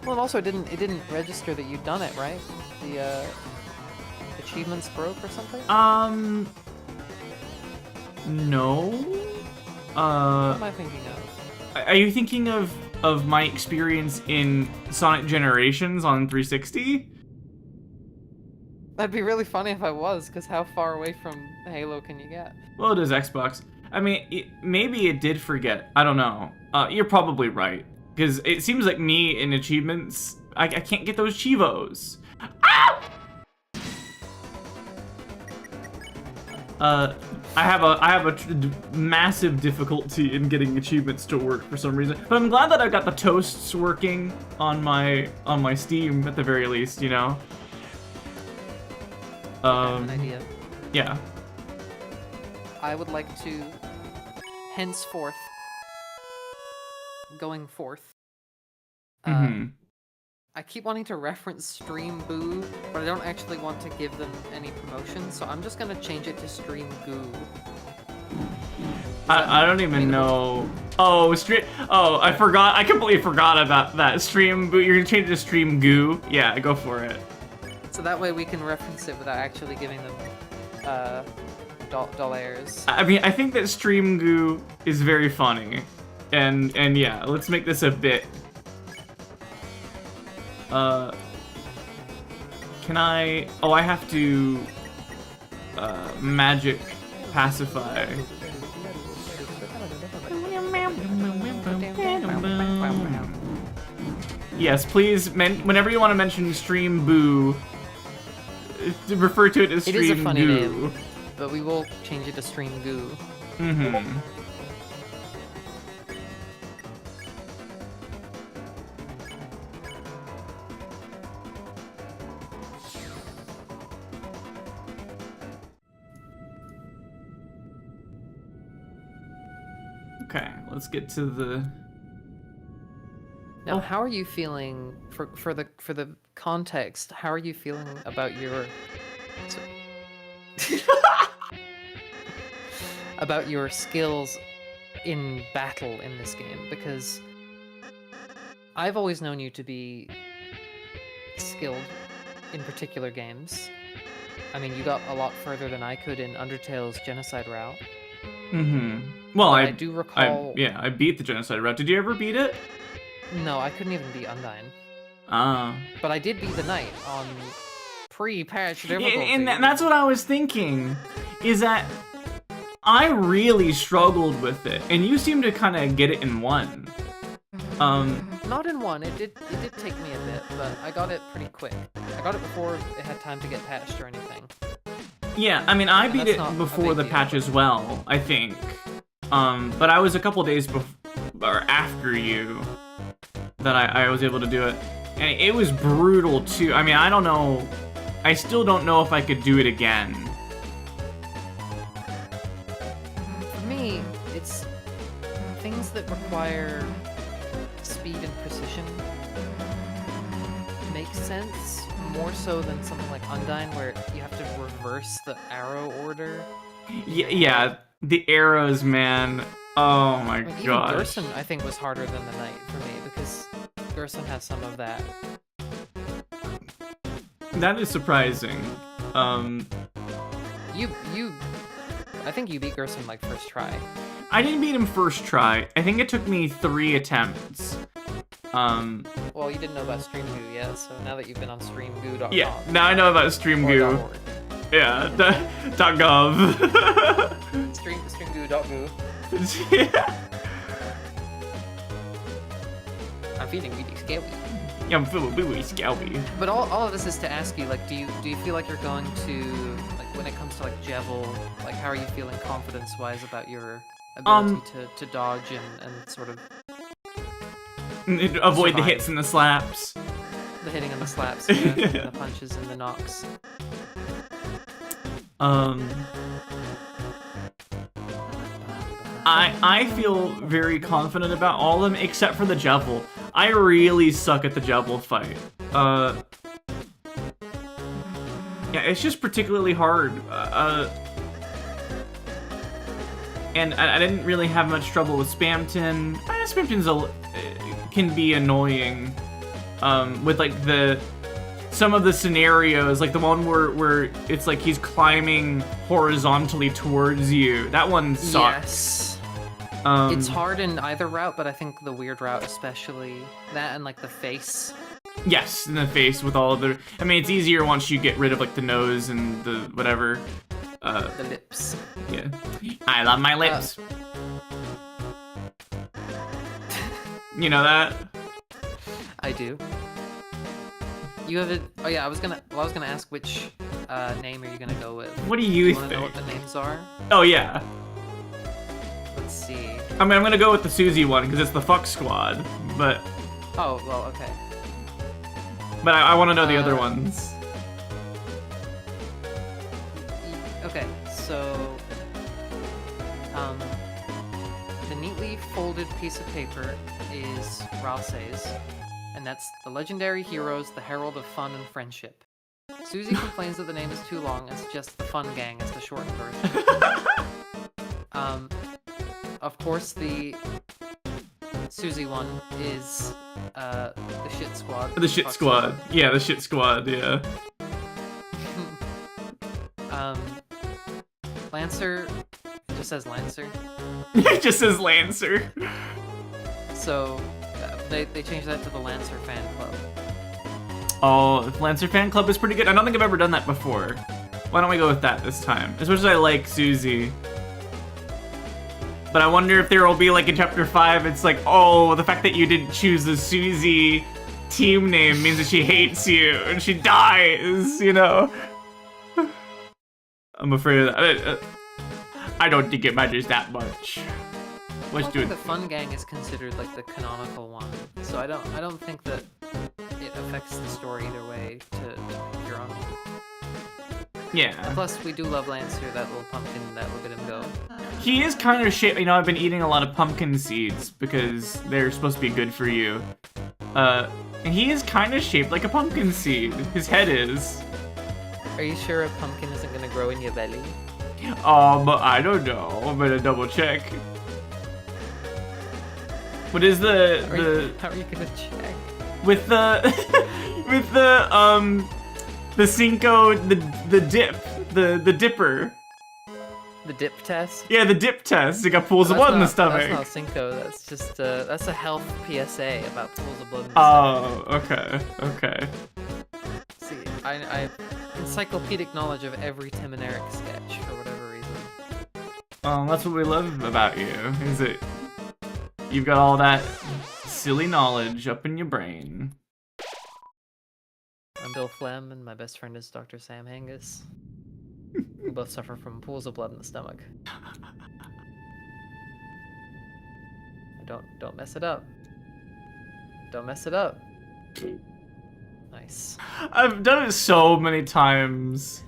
and also it didn't register that you'd done it, right? The achievements broke or something? No. What am I thinking of? Are you thinking of my experience in Sonic Generations on 360? That'd be really funny if I was, because how far away from Halo can you get? Well, it is Xbox. I mean, maybe it did forget. I don't know. You're probably right. Because it seems like me in achievements, I can't get those Chivos. Ow! I have a massive difficulty in getting achievements to work for some reason. But I'm glad that I got the toasts working on my Steam at the very least, you know. I have an idea. Yeah. I would like to, henceforth, going forth. I keep wanting to reference Stream Boo, but I don't actually want to give them any promotion, so I'm just gonna change it to Stream Goo. I don't even know. Oh, Oh, I forgot. I completely forgot about that. Stream Boo. You're gonna change it to Stream Goo? Yeah, go for it. So that way we can reference it without actually giving them dollars. I mean, I think that Stream Goo is very funny, and yeah, let's make this a bit. Can I? Oh, I have to magic pacify. Yes, please. Whenever you want to mention Stream Boo, refer to it as Stream Goo. It is a funny name, but we will change it to Stream Goo. Mm-hmm. Okay, let's get to the. Now, how are you feeling for the context? How are you feeling about your about your skills in battle in this game? Because I've always known you to be skilled in particular games. I mean, you got a lot further than I could in Undertale's genocide route. Mm-hmm. Well, I do recall. I beat the genocide route. Did you ever beat it? No, I couldn't even beat Undyne. Ah. But I did beat the Knight on pre-patch difficulty. And that's what I was thinking, is that I really struggled with it, and you seem to kind of get it in one. Not in one. It did take me a bit, but I got it pretty quick. I got it before it had time to get patched or anything. Yeah, I mean, I beat it before the patch as well, I think. But I was a couple days or after you that I was able to do it. And it was brutal, too. I mean, I don't know. I still don't know if I could do it again. For me, it's things that require speed and precision make sense more so than something like Undyne, where you have to reverse the arrow order. Yeah, the arrows, man. Oh my gosh. Even Gerson, I think, was harder than the Knight for me, because Gerson has some of that. That is surprising. I think you beat Gerson like first try. I didn't beat him first try. I think it took me 3 attempts. Well, you didn't know about StreamGoo yet, so now that you've been on StreamGoo.com. Yeah, now I know about StreamGoo. Yeah, .gov. StreamGoo.goo. Yeah. I'm feeling really scary. Yeah, I'm feeling really scary. But all of this is to ask you, like, do you feel like you're going to, like, when it comes to, like, Jevil, like, how are you feeling confidence-wise about your ability to dodge and sort of avoid the hits and the slaps? The hitting and the slaps, yeah, and the punches and the knocks. I feel very confident about all of them except for the Jevil. I really suck at the Jevil fight. Yeah, it's just particularly hard. And I didn't really have much trouble with Spamton. Spamton's can be annoying. With like some of the scenarios, like the one where it's like he's climbing horizontally towards you. That one sucks. Yes. It's hard in either route, but I think the weird route especially. That and like the face. Yes, in the face with all of the... I mean, it's easier once you get rid of like the nose and the whatever. The lips. Yeah. I love my lips. You know that? I do. You have it. Oh yeah, I was gonna ask which name are you gonna go with? What do you wanna think? know what the names are? Oh yeah. Let's see. I mean, I'm gonna go with the Susie one because it's the fuck squad, but. Oh well, okay. But I want to know the other ones. Okay, so the neatly folded piece of paper is Ralsei's, and that's the legendary heroes, the herald of fun and friendship. Susie complains that the name is too long and suggests the Fun Gang as the shortened version. Of course, the Susie one is the Shit Squad. The Shit Squad. Yeah, the Shit Squad, yeah. Lancer, it just says Lancer. It just says Lancer. So, they changed that to the Lancer Fan Club. Oh, the Lancer Fan Club is pretty good. I don't think I've ever done that before. Why don't we go with that this time? As much as I like Susie. But I wonder if there will be, like, in Chapter 5, it's like, oh, the fact that you didn't choose the Susie team name means that she hates you and she dies, you know? I'm afraid of that. I don't think it matters that much. Let's do it. The Fun Gang is considered, like, the canonical one, so I don't think that it affects the story either way to pick your own. Yeah. Plus, we do love Lancer, that little pumpkin, that look at him go. He is kind of shaped, you know, I've been eating a lot of pumpkin seeds because they're supposed to be good for you. And he is kind of shaped like a pumpkin seed. His head is. Are you sure a pumpkin isn't gonna grow in your belly? I don't know. I'm gonna double check. What is How are you gonna check? With the with the Cinco, the dip, the dipper. The dip test? Yeah, the dip test. It got pools of blood in the stomach. That's not Cinco. That's just that's a health PSA about pools of blood in the stomach. Oh, okay. See, I encyclopedic knowledge of every Tim and Eric sketch for whatever reason. That's what we love about you. Is it? You've got all that silly knowledge up in your brain. I'm Bill Flem, and my best friend is Dr. Sam Hangus. We both suffer from pools of blood in the stomach. Don't mess it up. Don't mess it up. Nice. I've done it so many times.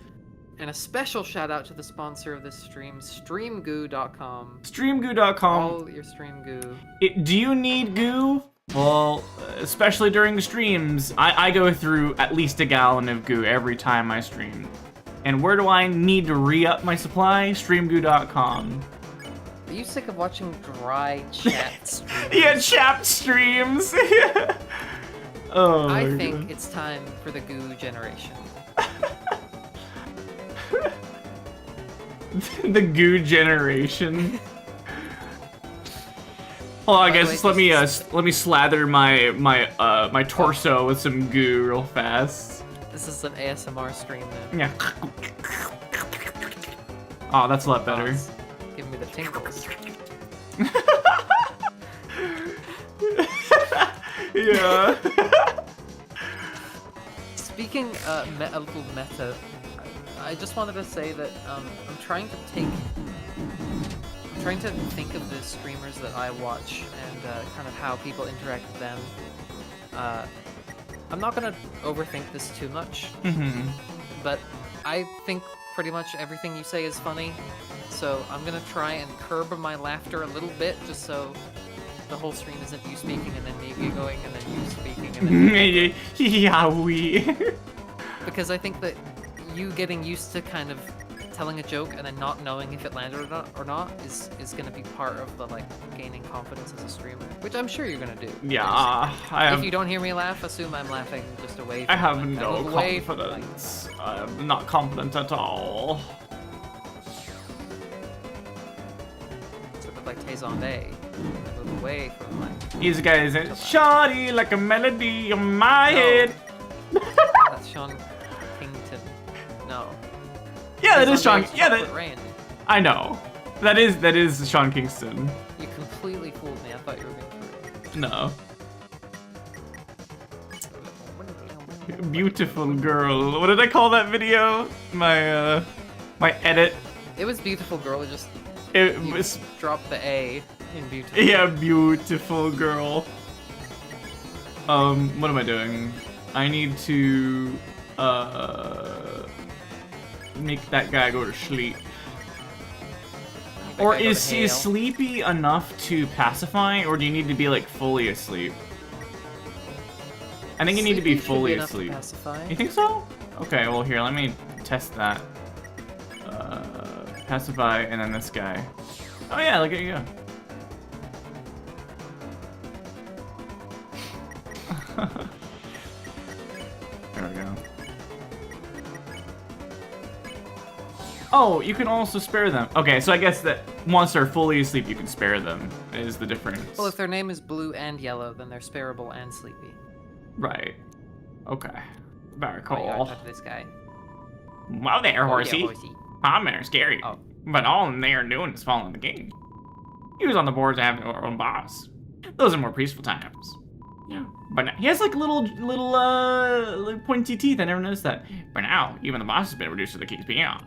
And a special shout out to the sponsor of this stream, StreamGoo.com. StreamGoo.com. All your stream goo. Do you need goo? Well, especially during streams, I go through at least a gallon of goo every time I stream. And where do I need to re-up my supply? StreamGoo.com. Are you sick of watching dry chat streams? Yeah, chat streams. Oh, I think it's time for the goo generation. The goo generation. Hold on, guys. Just let me slather my torso with some goo real fast. This is an ASMR stream then. Yeah. Oh, that's a lot better. Give me the tingles. Yeah. Speaking a little meta, I just wanted to say that I'm trying to think of the streamers that I watch and kind of how people interact with them. I'm not gonna overthink this too much, Mm-hmm. but I think pretty much everything you say is funny, so I'm gonna try and curb my laughter a little bit, just so the whole stream isn't you speaking and then me giggling and then you speaking and then me giggling. Yeah, we. Because I think that you getting used to kind of telling a joke and then not knowing if it landed or not is gonna be part of the like gaining confidence as a streamer, which I'm sure you're gonna do. Yeah, If you don't hear me laugh, assume I'm laughing just away from I have the mic. no move away from the mic. confidence. I'm not confident at all. Sort of like Tay move away from the mic. These guys are shoddy like a melody on my No. head. That's Sean Kington. No. Yeah, that is Sean. Tay-Zonday Yeah, Chocolate that. Rain. I know. That is Sean Kingston. You completely fooled me. I thought you were being for No. Beautiful girl. What did I call that video? My edit. It was Beautiful Girl, It you was dropped the A in Beautiful. yeah, beautiful girl. What am I doing? I need to make that guy go to sleep. Or is he sleepy enough to pacify, or do you need to be like fully asleep? I think you need to be fully asleep. You think so? Okay, well here, let me test that. Pacify, and then this guy. Oh yeah, look at you go. There we go. Oh, you can also spare them. Okay, so I guess that once they're fully asleep, you can spare them, is the difference. Well, if their name is Blue and Yellow, then they're sparable and sleepy. Right. Okay. Very Oh, you gotta cool. talk to this guy. Well there, Oh, horsey. yeah, horsey. I'm there, scary. Oh. But all they are doing is following the game. He was on the boards having our own boss. Those are more peaceful times. Yeah. But now, he has like little like pointy teeth. I never noticed that. But now, even the boss has been reduced to the keys beyond.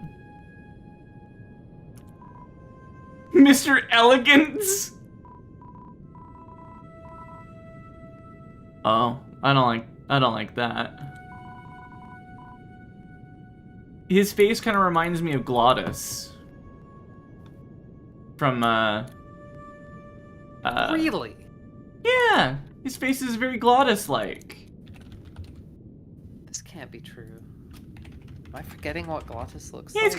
Mr. Elegance. Oh, I don't like that. His face kind of reminds me of Glottis. From, Really? Yeah, his face is very Glottis-like. This can't be true. Am I forgetting what Glottis looks Yeah, like?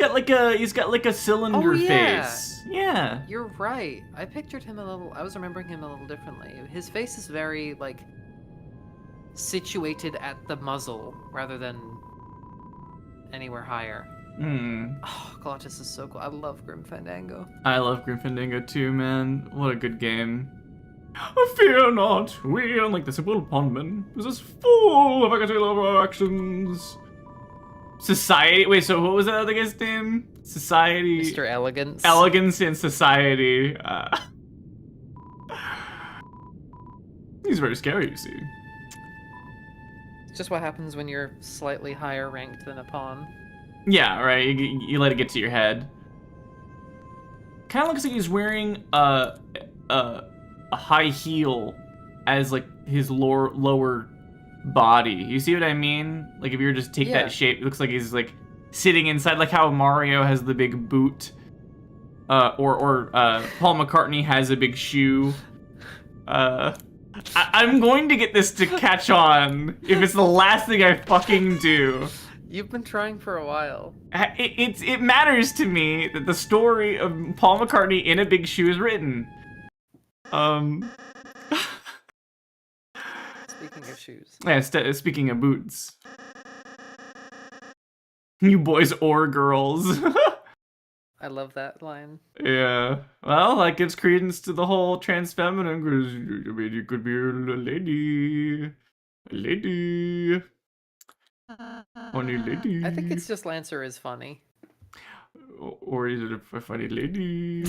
he's got like a cylinder Oh, yeah. face. Yeah. You're right. I pictured him I was remembering him a little differently. His face is very, like, situated at the muzzle rather than anywhere higher. Hmm. Oh, Glottis is so cool. I love Grim Fandango. I love Grim Fandango too, man. What a good game. Fear not, we, unlike the simple pondman, possess full efficacy of our actions. Society. Wait, so what was that other guy's name? Society. Mr. Elegance. Elegance in society. He's very scary, you see. It's just what happens when you're slightly higher ranked than a pawn. Yeah, right. You let it get to your head. Kind of looks like he's wearing a high heel as like his lower body. You see what I mean? Like if you were just take Yeah. that shape, it looks like he's like sitting inside, like how Mario has the big boot, or Paul McCartney has a big shoe. I'm going to get this to catch on if it's the last thing I fucking do. You've been trying for a while. It matters to me that the story of Paul McCartney in a big shoe is written. Speaking of shoes. Yeah, speaking of boots. You boys or girls. I love that line. Yeah. Well, that gives credence to the whole trans feminine, because I mean, you could be a lady. A lady. Funny lady. I think it's just Lancer is funny. Or is it a funny lady?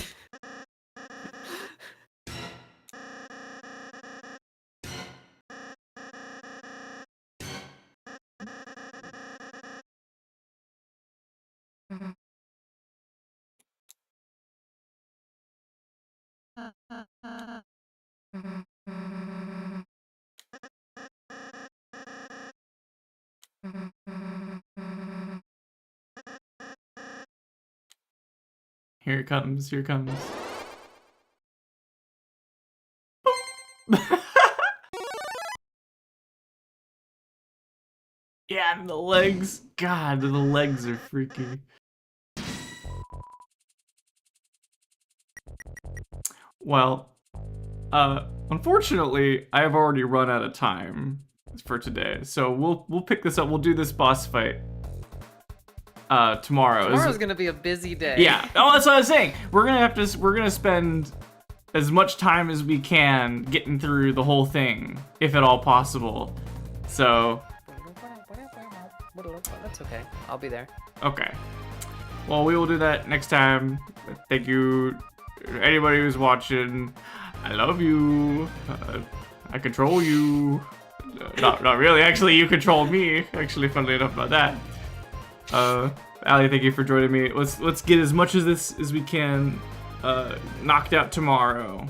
Here it comes, here it comes. Yeah, and the legs. God, the legs are freaky. Well, unfortunately, I have already run out of time for today. So we'll pick this up. We'll do this boss fight tomorrow. Tomorrow's gonna be a busy day. Yeah. Oh, that's what I was saying. We're gonna spend as much time as we can getting through the whole thing, if at all possible. So. That's okay. I'll be there. Okay. Well, we will do that next time. Thank you, anybody who's watching. I love you. I control you. Not really. Actually, you control me. Actually, funnily enough about that. Ali, thank you for joining me. Let's get as much of this as we can knocked out tomorrow.